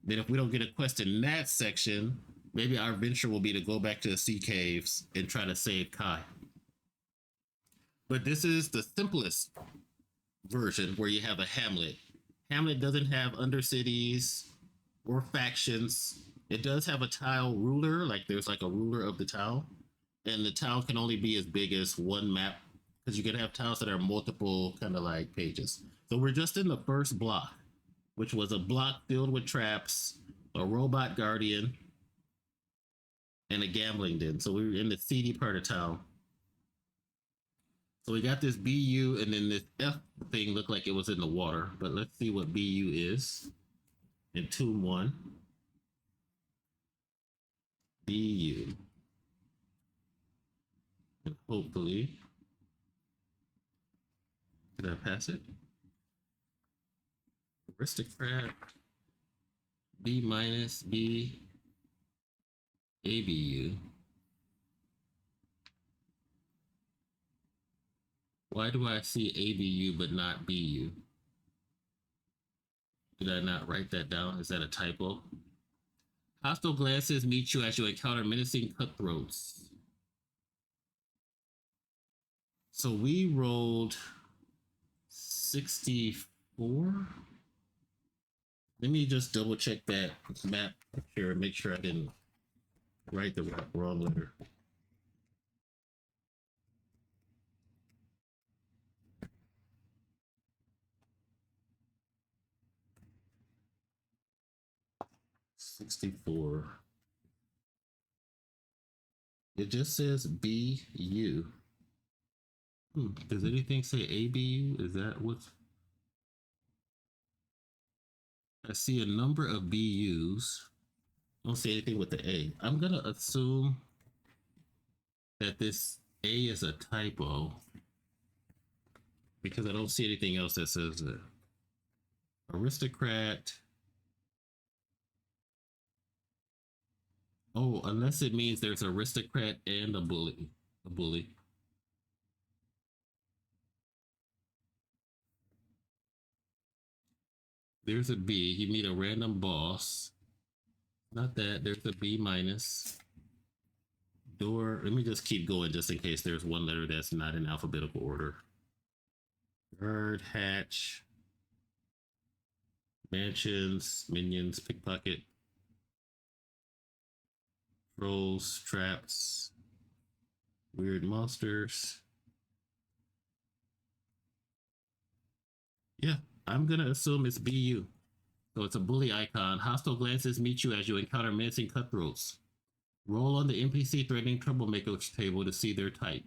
Then if we don't get a quest in that section, maybe our venture will be to go back to the sea caves and try to save Kai. But this is the simplest version where you have a hamlet. Hamlet doesn't have undercities or factions. It does have a tile ruler, like there's like a ruler of the tile, and the tile can only be as big as one map because you can have tiles that are multiple kind of like pages. So we're just in the first block, which was a block filled with traps, a robot guardian, and a gambling den. So we were in the seedy part of town. So we got this BU, and then this F thing looked like it was in the water. But let's see what BU is in Tomb 1. BU. And hopefully, did I pass it? Aristocrat, B minus, B, ABU. Why do I see ABU but not BU? Did I not write that down? Is that a typo? Hostile glances meet you as you encounter menacing cutthroats. So we rolled 64. Let me just double check that map picture and make sure I didn't write the wrong letter. $64. It just says BU. Does anything say ABU? Is that what's... I see a number of BUs. I don't see anything with the A. I'm gonna assume that this A is a typo because I don't see anything else that says that. Aristocrat. Oh, unless it means there's aristocrat and a bully. A bully. There's a B. You meet a random boss. Not that. There's a B minus. Door. Let me just keep going just in case there's one letter that's not in alphabetical order. Guard, hatch, mansions, minions, pickpocket, trolls, traps, weird monsters. Yeah, I'm gonna assume it's BU. So it's a bully icon. Hostile glances meet you as you encounter menacing cutthroats. Roll on the NPC threatening troublemakers table to see their type.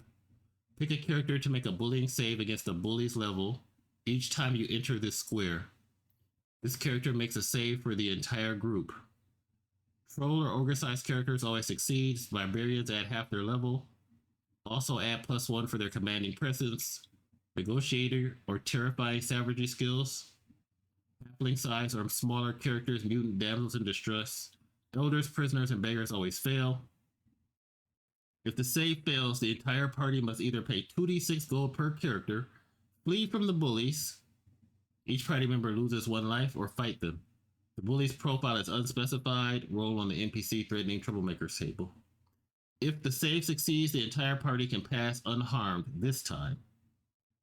Pick a character to make a bullying save against the bully's level each time you enter this square. This character makes a save for the entire group. Troll or ogre-sized characters always succeed. Barbarians add half their level. Also add +1 for their commanding presence. Negotiator or terrifying savagery skills. Halfling size or smaller characters, mutant damsels in distress. Elders, prisoners, and beggars always fail. If the save fails, the entire party must either pay 2d6 gold per character, flee from the bullies, each party member loses 1 life, or fight them. The bully's profile is unspecified. Roll on the NPC threatening troublemakers table. If the save succeeds, the entire party can pass unharmed this time.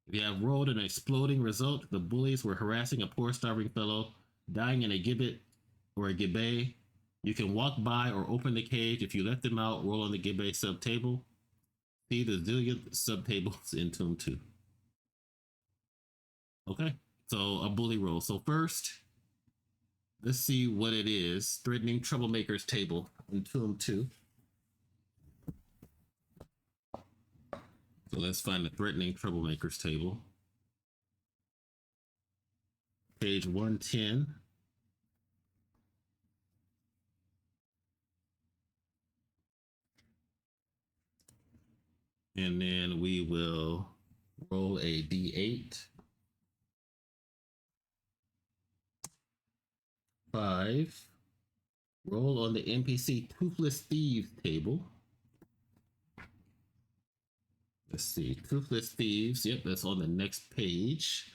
If you have rolled an exploding result, the bullies were harassing a poor starving fellow, dying in a gibbet or a gibbet. You can walk by or open the cage. If you let them out, roll on the gibbet sub-table. See the zillionth sub-tables in Tomb 2. Okay, so a bully roll. So first, let's see what it is. Threatening troublemakers table in Tomb 2. So let's find the threatening troublemakers table. Page 110. And then we will roll a d8. 5. Roll on the NPC Toothless Thieves table. Let's see, Toothless Thieves. Yep, that's on the next page.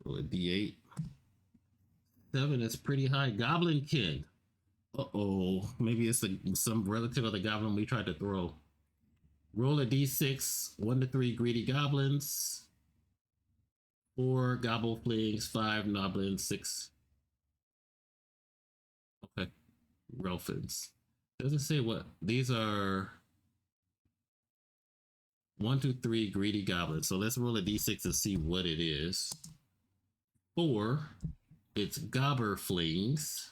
Roll a d8. 7 is pretty high. Goblin King. Uh-oh. Maybe it's some relative of the goblin we tried to throw. Roll a d6. 1 to 3 greedy goblins. 4 gobbleflings, 5 noblins, 6. Okay, Relfins. Doesn't say what these are. 1, 2, 3 greedy goblins. So let's roll a d6 and see what it is. 4, it's gobberflings.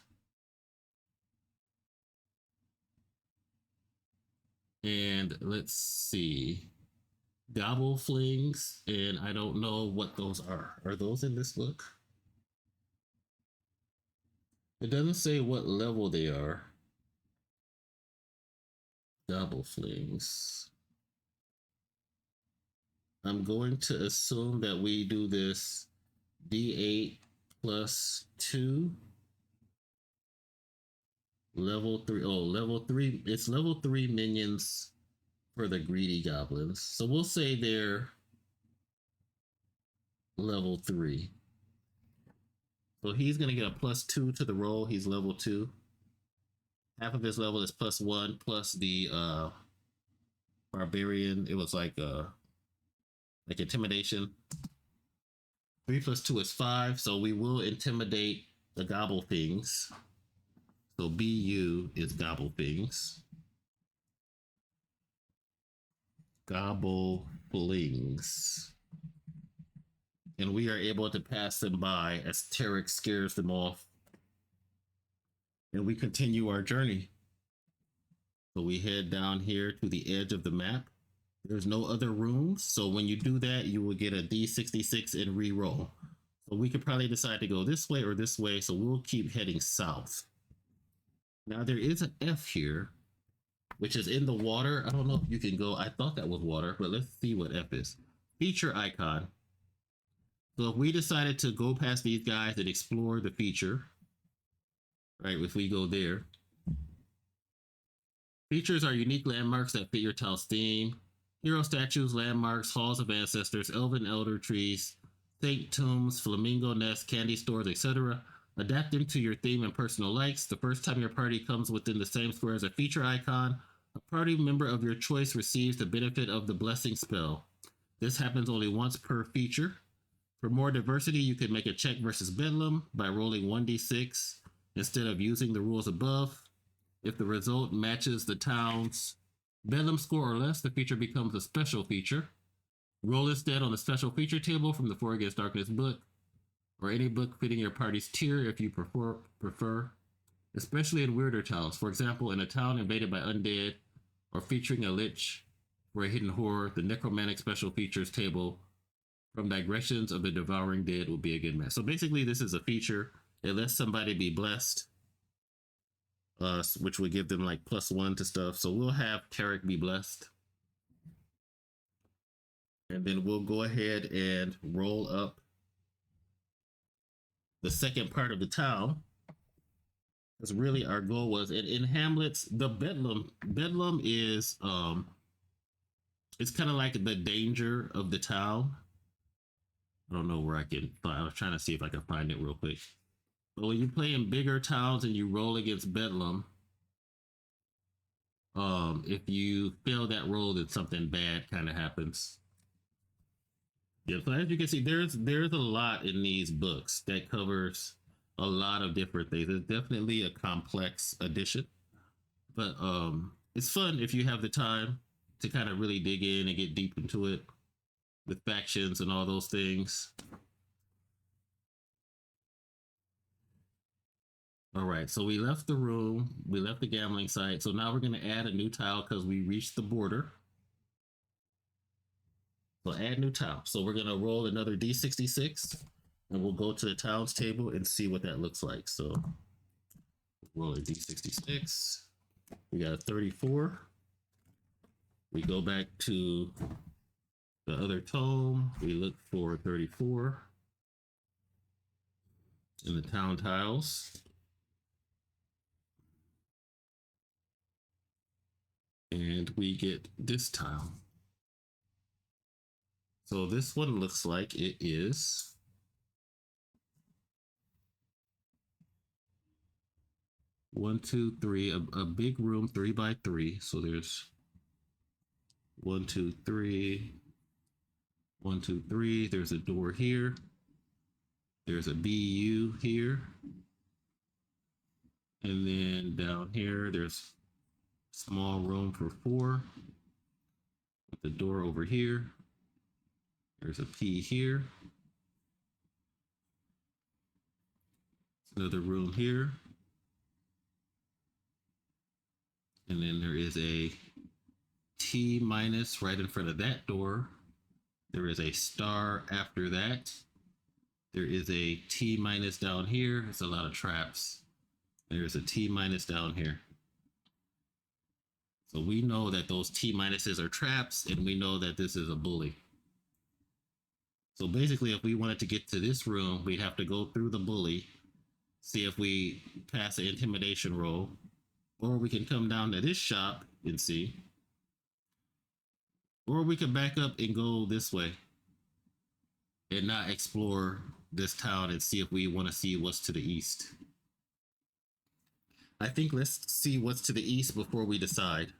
And let's see. Gobbleflings, and I don't know what those are. Are those in this book? It doesn't say what level they are. Gobbleflings. I'm going to assume that we do this d8 plus 2. Level 3. Oh, level 3. It's level 3 minions for the greedy goblins. So we'll say they're level 3. So he's going to get a plus 2 to the roll. He's level 2. Half of his level is plus 1 plus the barbarian. It was like intimidation. 3 plus 2 is 5. So we will intimidate the gobble things. So BU is gobble things. Gobble flings. And we are able to pass them by as Tarek scares them off. And we continue our journey. So we head down here to the edge of the map. There's no other rooms. So when you do that, you will get a D66 and re-roll. So we could probably decide to go this way or this way. So we'll keep heading south. Now there is an F here, which is in the water. I don't know if you can go. I thought that was water, but let's see what F is. Feature icon. So if we decided to go past these guys and explore the feature, right, if we go there, features are unique landmarks that fit your town's theme. Hero statues, landmarks, halls of ancestors, elven elder trees, saint tombs, flamingo nests, candy stores, etc. Adapt them to your theme and personal likes. The first time your party comes within the same square as a feature icon, a party member of your choice receives the benefit of the blessing spell. This happens only once per feature. For more diversity, you could make a check versus Bedlam by rolling 1d6 instead of using the rules above. If the result matches the town's Bedlam score or less, the feature becomes a special feature. Roll instead on the special feature table from the 4 Against Darkness book, or any book fitting your party's tier if you prefer, especially in weirder towns. For example, in a town invaded by undead, or featuring a lich or a hidden horror, the necromantic special features table from Digressions of the Devouring Dead will be a good match. So basically, this is a feature. It lets somebody be blessed, which would give them like +1 to stuff. So we'll have Tarek be blessed. And then we'll go ahead and roll up the second part of the town. Because really our goal was in Hamlet's, the Bedlam is it's kind of like the danger of the town. I don't know where I can find. I was trying to see if I can find it real quick. But when you play in bigger towns and you roll against Bedlam, if you fail that roll, then something bad kind of happens. Yeah, so as you can see, there's a lot in these books that covers a lot of different things. It's definitely a complex edition, but it's fun if you have the time to kind of really dig in and get deep into it with factions and all those things. All right, so we left the room, we left the gambling site. So now we're going to add a new tile because we reached the border. So add new tile. So we're going to roll another D66 and we'll go to the towns table and see what that looks like. So roll a D66. We got a 34. We go back to the other tome. We look for 34 in the town tiles. And we get this tile. So this one looks like it is one, two, three, a big room, 3 by 3. So there's 1, 2, 3, 1, 2, 3. There's a door here. There's a BU here. And then down here, there's small room for 4 with the door over here. There's a P here. Another room here. And then there is a T minus right in front of that door. There is a star after that. There is a T minus down here. It's a lot of traps. There's a T minus down here. So we know that those T minuses are traps, and we know that this is a bully. So basically, if we wanted to get to this room, we'd have to go through the bully, see if we pass an intimidation roll, or we can come down to this shop and see. Or we can back up and go this way and not explore this town and see if we want to see what's to the east. I think let's see what's to the east before we decide.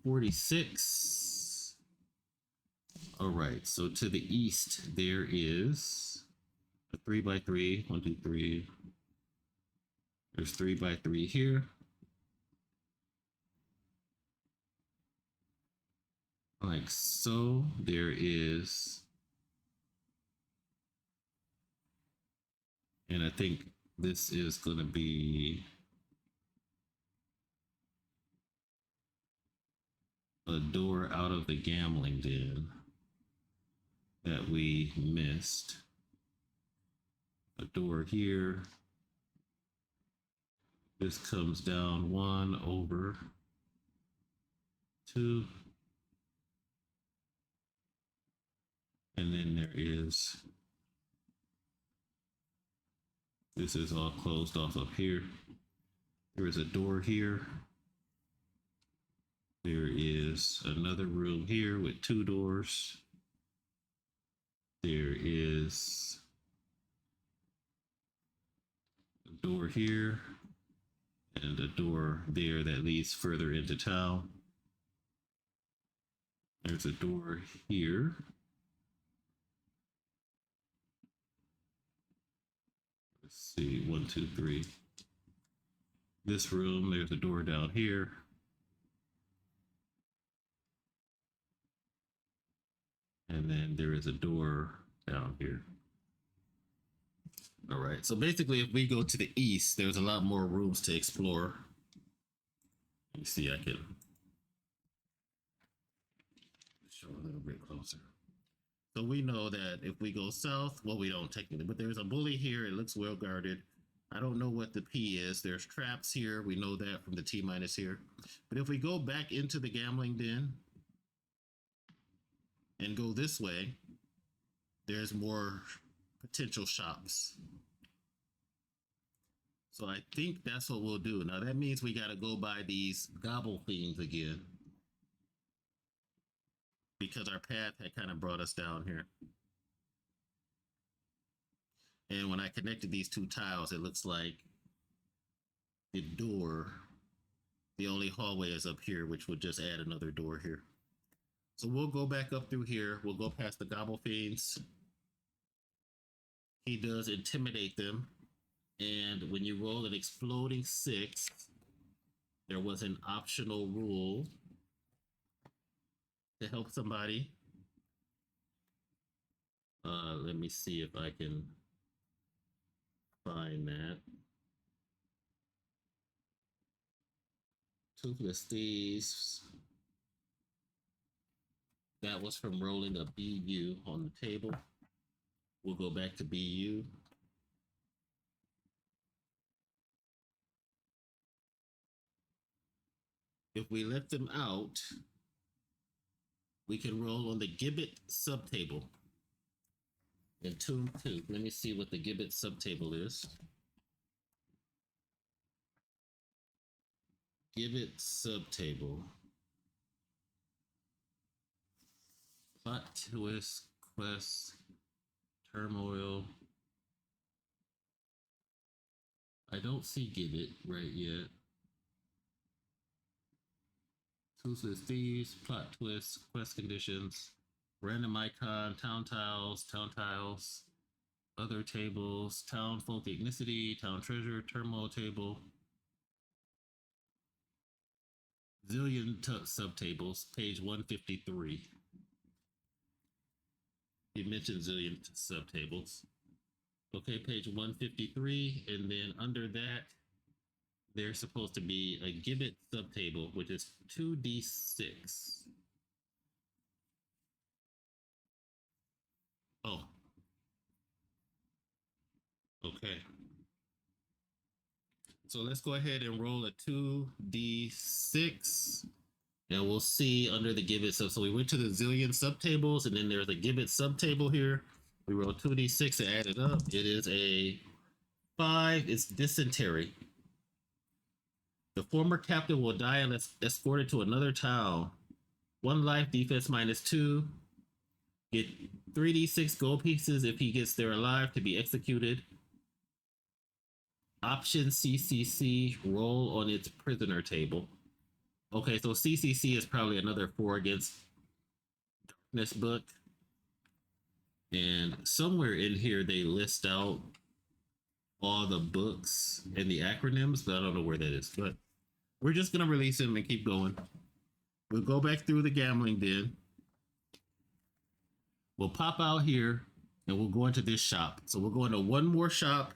46. All right, so to the east, there is a 3x3. 1, 2, 3. There's 3x3 here. Like so. There is, and I think this is going to be a door out of the gambling den that we missed. A door here. This comes down 1 over 2. And then there is, this is all closed off up here. There is a door here. There is another room here with 2 doors. There is a door here and a door there that leads further into town. There's a door here. Let's see, 1, 2, 3. This room, there's a door down here. And then there is a door down here. All right, so basically if we go to the east, there's a lot more rooms to explore. Let me see, I can show a little bit closer. So we know that if we go south, well, we don't technically, but there's a bully here. It looks well guarded. I don't know what the P is. There's traps here. We know that from the T minus here. But if we go back into the gambling den and go this way, there's more potential shops. So I think that's what we'll do. Now that means we got to go by these gobble themes again, because our path had kind of brought us down here. And when I connected these 2 tiles, it looks like the door, the only hallway is up here, which would just add another door here. So we'll go back up through here. We'll go past the gobble fiends. He does intimidate them. And when you roll an exploding 6, there was an optional rule to help somebody. Let me see if I can find that. Toothless Thieves. That was from rolling a BU on the table. We'll go back to BU. If we let them out, we can roll on the Gibbet subtable. In Tomb 2, let me see what the Gibbet subtable is. Gibbet subtable. Plot twist, quest, turmoil. I don't see Gibbet right yet. Toothless Thieves, plot twists, quest conditions, random icon, town tiles, other tables, town folk ethnicity, town treasure, turmoil table, zillion subtables, page 153. You mentioned zillion subtables. Okay, page 153, and then under that, there's supposed to be a gibbet subtable, which is 2d6. Oh, okay. So let's go ahead and roll a 2d6, and we'll see under the gibbet sub. So we went to the zillion subtables, and then there's a gibbet subtable here. We roll 2d6 and add it up. It is a 5. It's dysentery. The former captain will die unless escorted to another town. 1 life, defense -2. Get 3d6 gold pieces if he gets there alive to be executed. Option CCC, roll on its prisoner table. Okay, so CCC is probably another 4 against darkness book. And somewhere in here they list out all the books and the acronyms, but I don't know where that is. But we're just gonna release them and keep going. We'll go back through the gambling den. We'll pop out here and we'll go into this shop. So we'll go into one more shop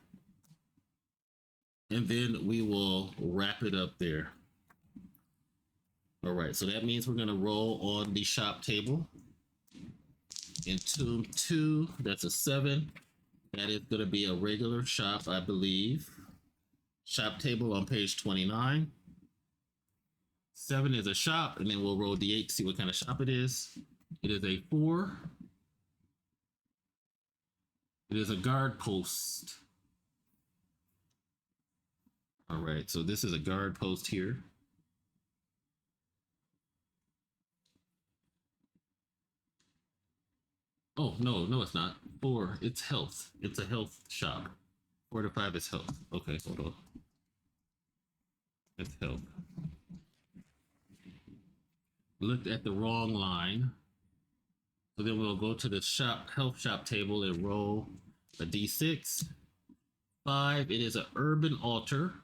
and then we will wrap it up there. All right, so that means we're gonna roll on the shop table. In Tomb 2, that's a 7. That is gonna be a regular shop, I believe. Shop table on page 29. 7 is a shop, and then we'll roll d8 to see what kind of shop it is. It is a 4. It is a guard post. All right, so this is a guard post here. Oh, no, it's not. 4, it's health. It's a health shop. 4 to 5 is health. Okay, hold on. That's health. Looked at the wrong line. So then we'll go to the health shop table and roll a d6. 5, it is an urban altar.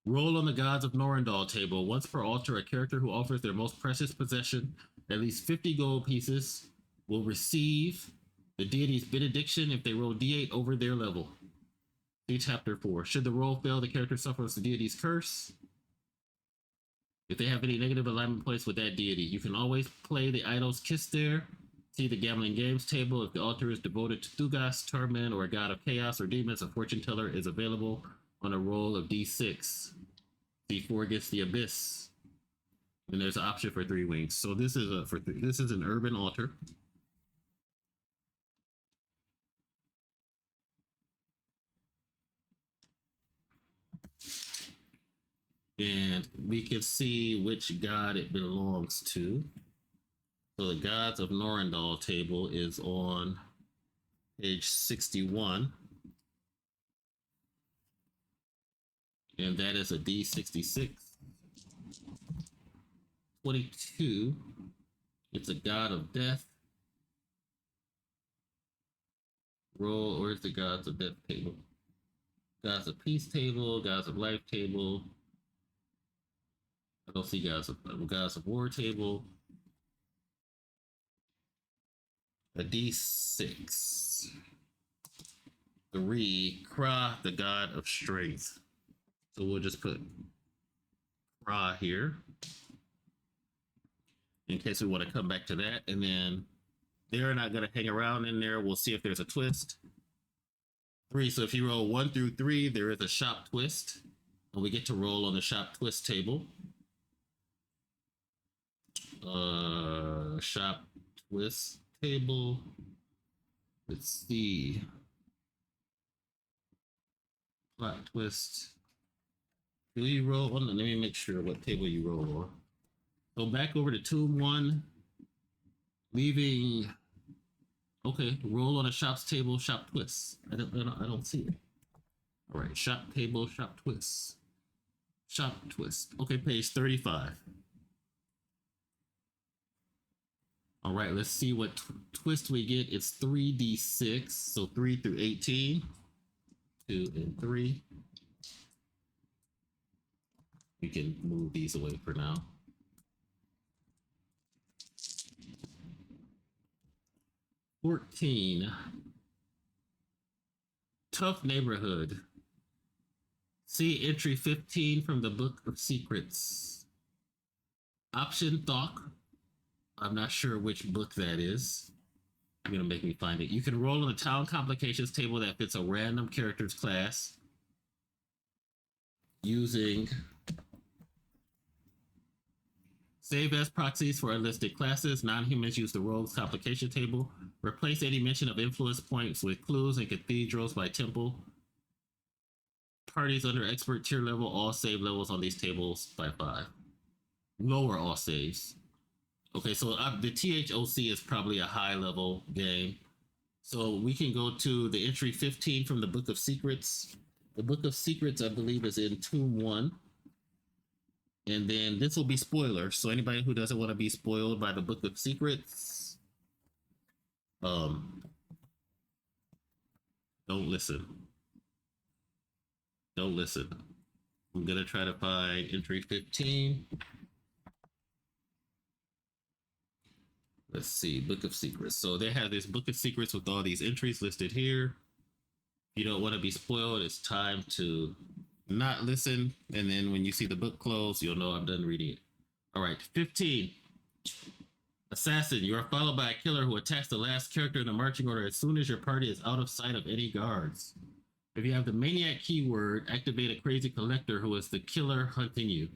Roll on the gods of Norendal table. Once per altar, a character who offers their most precious possession, at least 50 gold pieces, will receive the deity's benediction if they roll d8 over their level. See chapter 4. Should the roll fail, the character suffers the deity's curse. If they have any negative alignment placed with that deity, you can always play the idol's kiss there. See the gambling games table. If the altar is devoted to Thugas, Tarman, or a god of chaos or demons, a fortune teller is available on a roll of d6. D4 gets the abyss. And there's an option for 3 wings. So this is this is an urban altar. And we can see which god it belongs to. So the gods of Norendal table is on page 61. And that is a D66. 22. It's a god of death. Roll, where's the gods of death table? Gods of peace table, gods of life table. I don't see gods of war table. A D6. 3, Kra, the god of strength. So we'll just put Kra here in case we want to come back to that. And then they're not going to hang around in there. We'll see if there's a twist. 3. So if you roll 1 through 3, there is a shop twist. And we get to roll on the shop twist table. Shop twist table. Let's see. Plot twist. Do you roll on? Let me make sure what table you roll on. Go back over to Tomb 1, leaving. Okay, roll on a shop's table, shop twist. I don't see it. All right, shop table, shop twist. Shop twist. Okay, page 35. All right, let's see what twist we get. It's 3d6, so 3 through 18. 2 and 3. We can move these away for now. 14. Tough neighborhood. See entry 15 from the Book of Secrets. Option Thought. I'm not sure which book that is. You're going to make me find it. You can roll on the town complications table that fits a random character's class using save as proxies for unlisted classes. Non-humans use the rogue's complication table. Replace any mention of influence points with clues and cathedrals by temple. Parties under expert tier level, all save levels on these tables by 5. Lower all saves. Okay, so the THOC is probably a high level game. So we can go to the entry 15 from the Book of Secrets. The Book of Secrets, I believe, is in Tomb 1. And then this will be spoilers. So anybody who doesn't want to be spoiled by the Book of Secrets, don't listen. Don't listen. I'm going to try to find entry 15. Let's see, Book of Secrets. So they have this Book of Secrets with all these entries listed here. If you don't want to be spoiled, it's time to not listen. And then when you see the book close, you'll know I'm done reading it. All right, 15. Assassin. You are followed by a killer who attacks the last character in the marching order as soon as your party is out of sight of any guards. If you have the maniac keyword, activate a crazy collector who is the killer hunting you.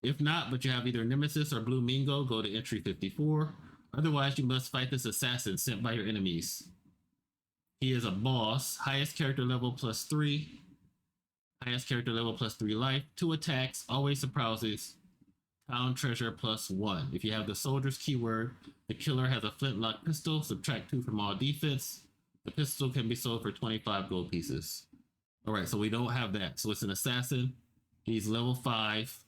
If not, but you have either Nemesis or Blue Mingo, go to entry 54. Otherwise, you must fight this assassin sent by your enemies. He is a boss. Highest character level plus 3. Highest character level plus 3 life. 2 attacks. Always surprises. Town treasure plus 1. If you have the soldier's keyword, the killer has a flintlock pistol. Subtract 2 from all defense. The pistol can be sold for 25 gold pieces. All right, so we don't have that. So it's an assassin. He's level 5.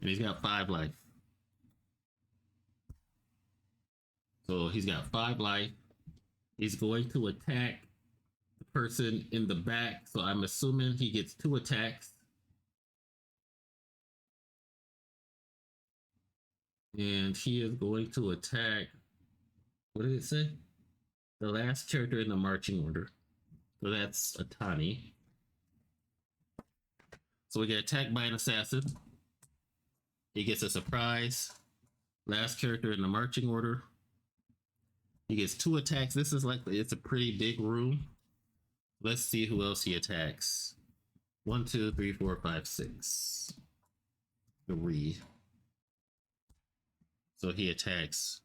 And he's got 5 life. So he's got 5 life. He's going to attack the person in the back. So I'm assuming he gets 2 attacks. And he is going to attack, what did it say? The last character in the marching order. So that's Atani. So we get attacked by an assassin. He gets a surprise. Last character in the marching order. He gets 2 attacks. This is like, it's a pretty big room. Let's see who else he attacks. 1, 2, 3, 4, 5, 6. 3. So he attacks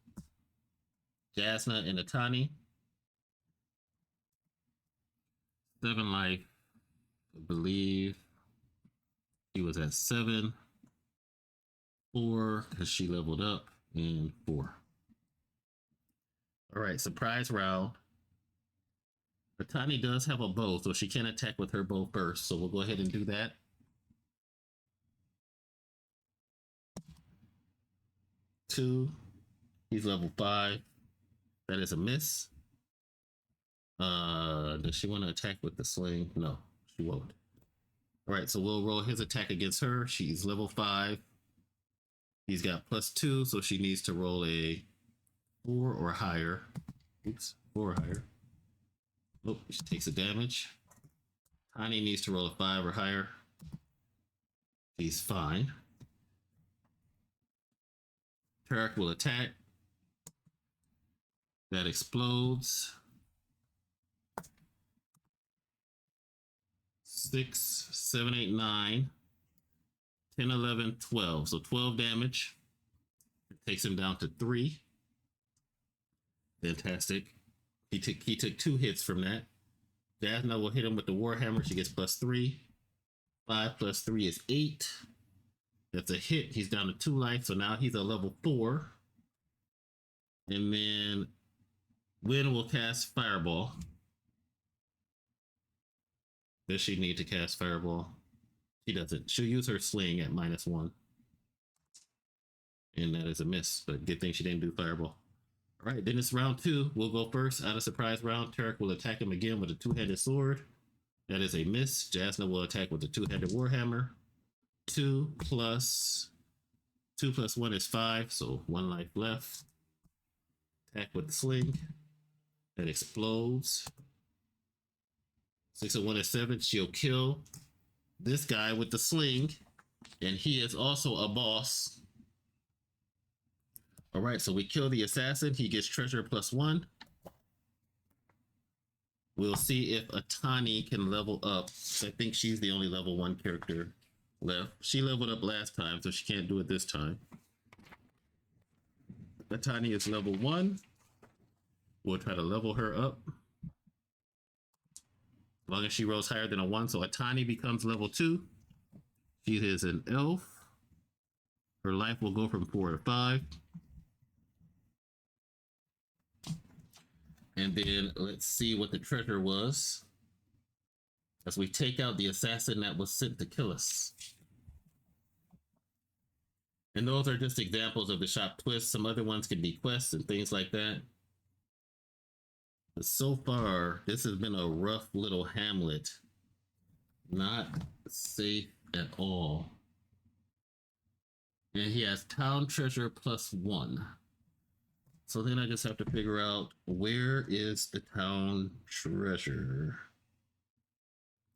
Jasna and Atani. 7 life. I believe he was at 7. 4 because she leveled up, and 4. All right, surprise round. Atani does have a bow, so she can attack with her bow first. So we'll go ahead and do that. Two. He's level 5. That is a miss. Does she want to attack with the sling? No, she won't. All right, so we'll roll his attack against her. She's level 5. He's got +2, so she needs to roll a 4 or higher. Oops, 4 or higher. Oh, she takes a damage. Tani needs to roll a 5 or higher. She's fine. Tarek will attack. That explodes. 6, 7, 8, 9. 10, 11, 12. So 12 damage. It takes him down to 3. Fantastic. He took 2 hits from that. Jasna will hit him with the Warhammer. She gets +3. 5 + 3 is 8. That's a hit. He's down to 2 life. So now he's a level 4. And then Wynn will cast Fireball. Does she need to cast Fireball? She doesn't. She'll use her sling at -1. And that is a miss, but good thing she didn't do fireball. All right, then it's round two. We'll go first. Out of surprise round, Tarek will attack him again with a two-handed sword. That is a miss. Jasna will attack with a two-handed warhammer. 2 plus 1 is 5, so 1 life left. Attack with the sling. That explodes. 6 and 1 is 7. She'll kill this guy with the sling, and he is also a boss. All right, so we kill the assassin. He gets treasure +1. We'll see if Atani can level up. I think she's the only level 1 character left. She leveled up last time, so she can't do it this time. Atani is level 1. We'll try to level her up. As long as she rolls higher than a 1, so Atani becomes level 2. She is an elf. Her life will go from 4 to 5. And then let's see what the treasure was as we take out the assassin that was sent to kill us. And those are just examples of the shop twists. Some other ones can be quests and things like that. But so far, this has been a rough little hamlet. Not safe at all. And he has town treasure +1. So then I just have to figure out, where is the town treasure?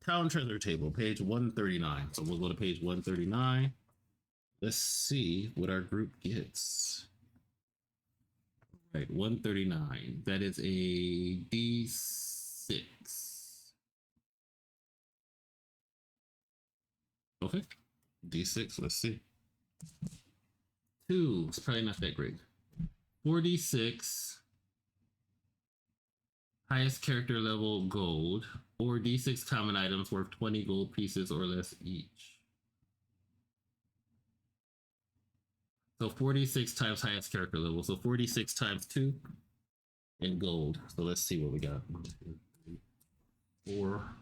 Town treasure table, page 139. So we'll go to page 139. Let's see what our group gets. Right, 139. That is a D6. Okay, D6, let's see. 2, it's probably not that great. 4d6, highest character level gold, or d6 common items worth 20 gold pieces or less each. So 46 times highest character level, so 46 times 2 in gold. So let's see what we got. 1, 2, 3, 4.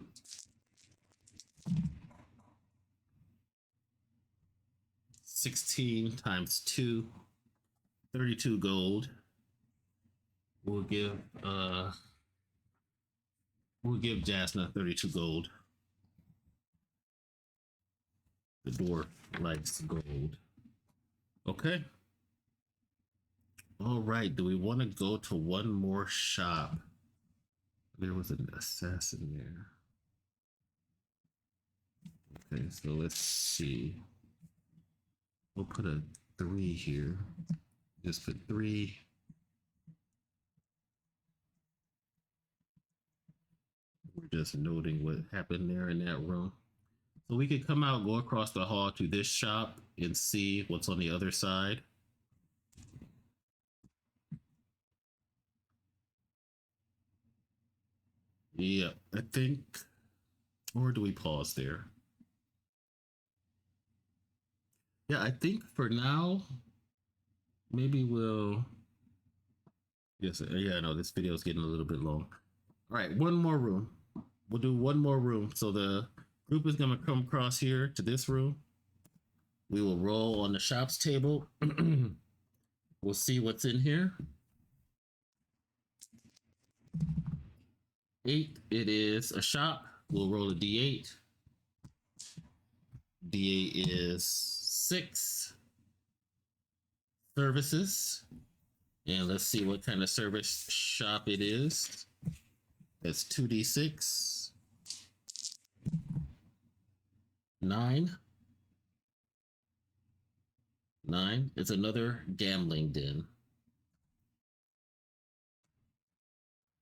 $16 times 2. 32 gold. We'll give Jasna 32 gold. The dwarf likes gold. Okay. All right. Do we want to go to one more shop? There was an assassin there. Okay, so let's see. We'll put a 3 here. Just put 3. We're just noting what happened there in that room. So we could come out, go across the hall to this shop and see what's on the other side. Yeah, I think, or do we pause there? Yeah, I think for now, maybe we'll, yes, yeah, no, this video is getting a little bit long. All right, one more room. We'll do one more room. So the group is gonna come across here to this room. We will roll on the shops table. We'll see what's in here. 8, it is a shop. We'll roll a D8. D8 is 6. Services. And let's see what kind of service shop it is. That's 2d6. 9. 9. It's another gambling den.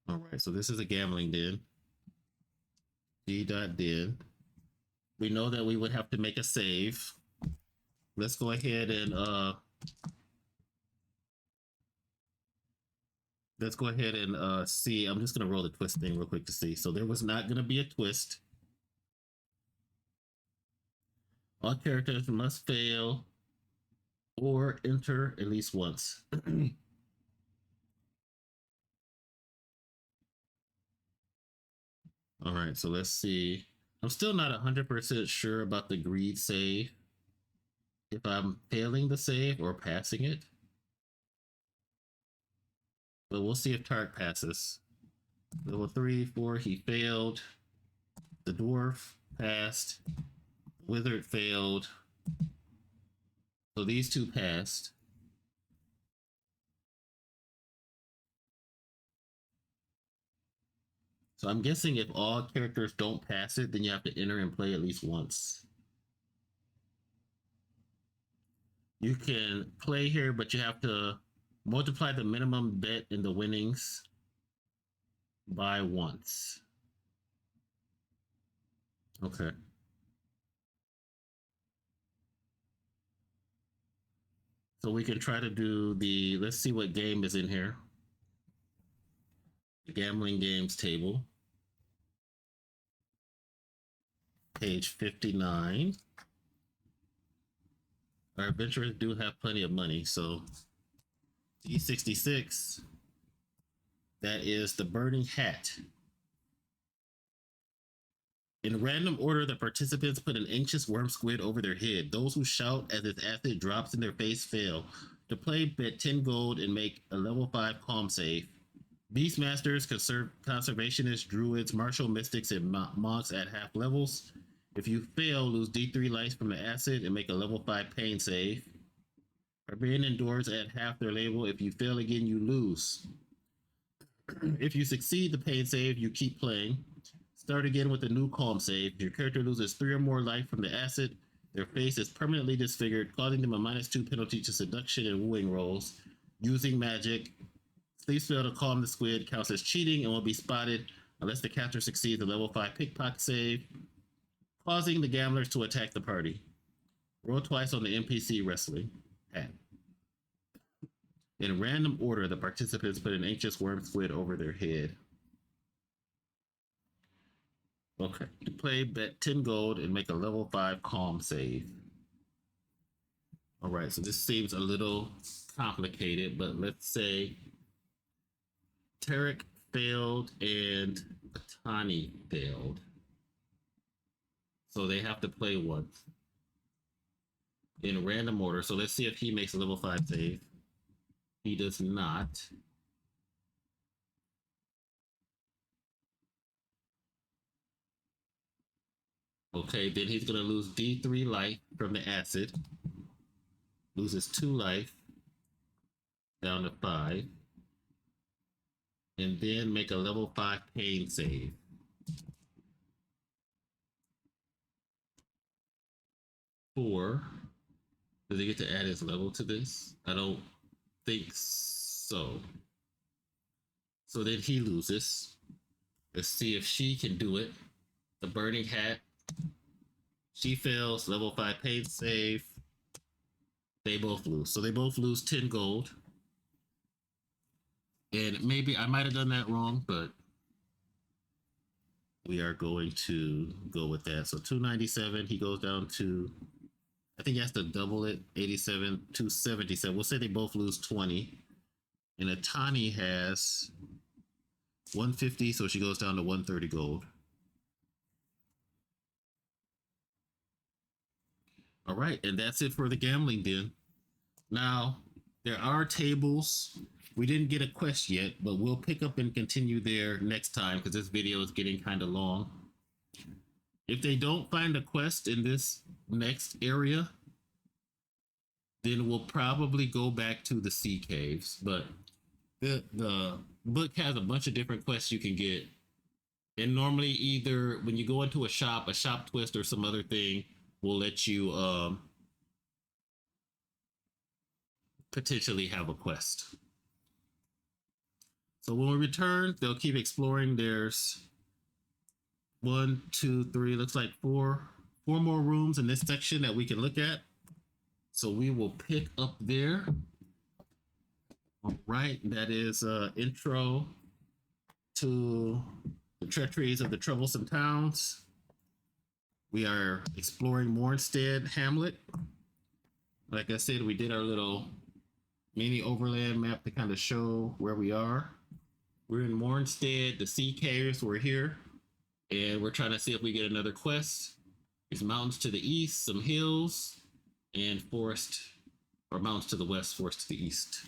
All right, so this is a gambling den. D.den. We know that we would have to make a save. Let's go ahead and see. I'm just gonna roll the twist thing real quick to see. So there was not gonna be a twist. All characters must fail or enter at least once. All right, so let's see. I'm still not 100% sure about the greed save. if I'm failing the save or passing it. But we'll see if Tark passes. Level 3, 4, he failed. The dwarf passed. Wizard failed. So these two passed. So I'm guessing if all characters don't pass it, then you have to enter and play at least once. You can play here, but you have to multiply the minimum bet in the winnings by once. Okay. So we can try to do the, let's see what game is in here. The gambling games table. Page 59. Our adventurers do have plenty of money, so E66, that is the burning hat. In random order, the participants put an anxious worm squid over their head. Those who shout as its acid drops in their face fail. To play, bet 10 gold and make a level 5 calm save. Beastmasters, conservationists, druids, martial mystics, and monks at half levels. If you fail, lose D3 life from the acid and make a level 5 pain save. Barbarian endures at half their level. If you fail again, you lose. If you succeed the pain save, you keep playing. Start again with a new calm save. Your character loses 3 or more life from the acid. Their face is permanently disfigured, causing them a -2 penalty to seduction and wooing rolls. Using magic, sleep spell to calm the squid counts as cheating and will be spotted unless the caster succeeds a level 5 pickpocket save, causing the gamblers to attack the party. Roll twice on the NPC wrestling hat. In random order, the participants put an anxious worm squid over their head. Okay. To play, bet 10 gold and make a level 5 calm save. All right, so this seems a little complicated, but let's say Tarek failed and Atani failed. So they have to play once in random order. So let's see if he makes a level 5 save. He does not. Okay, then he's going to lose D3 life from the acid. Loses 2 life down to 5. And then make a level 5 pain save. Four. Does he get to add his level to this? I don't think so. So then he loses. Let's see if she can do it. The burning hat. She fails. Level 5 pain save. They both lose. So they both lose 10 gold. And maybe I might have done that wrong, but we are going to go with that. So 297, he goes down to, I think he has to double it, 87, 277. We'll say they both lose 20. And Atani has 150, so she goes down to 130 gold. All right, and that's it for the gambling den. Now, there are tables. We didn't get a quest yet, but we'll pick up and continue there next time because this video is getting kind of long. If they don't find a quest in this next area, then we'll probably go back to the sea caves. But the book has a bunch of different quests you can get. And normally either when you go into a shop twist or some other thing will let you potentially have a quest. So when we return, they'll keep exploring. There's 1, 2, 3, looks like four more rooms in this section that we can look at. So we will pick up there. All right, that is intro to the treacheries of the troublesome towns. We are exploring Mornstead Hamlet. Like I said, we did our little mini overland map to kind of show where we are. We're in Mornstead, the sea caves, we're here. And we're trying to see if we get another quest. There's mountains to the east, some hills. and forest or mountains to the west, forest to the east.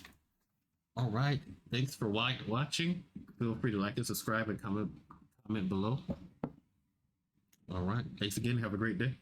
All right. Thanks for watching. Feel free to like and subscribe and comment below. All right. Thanks again. Have a great day.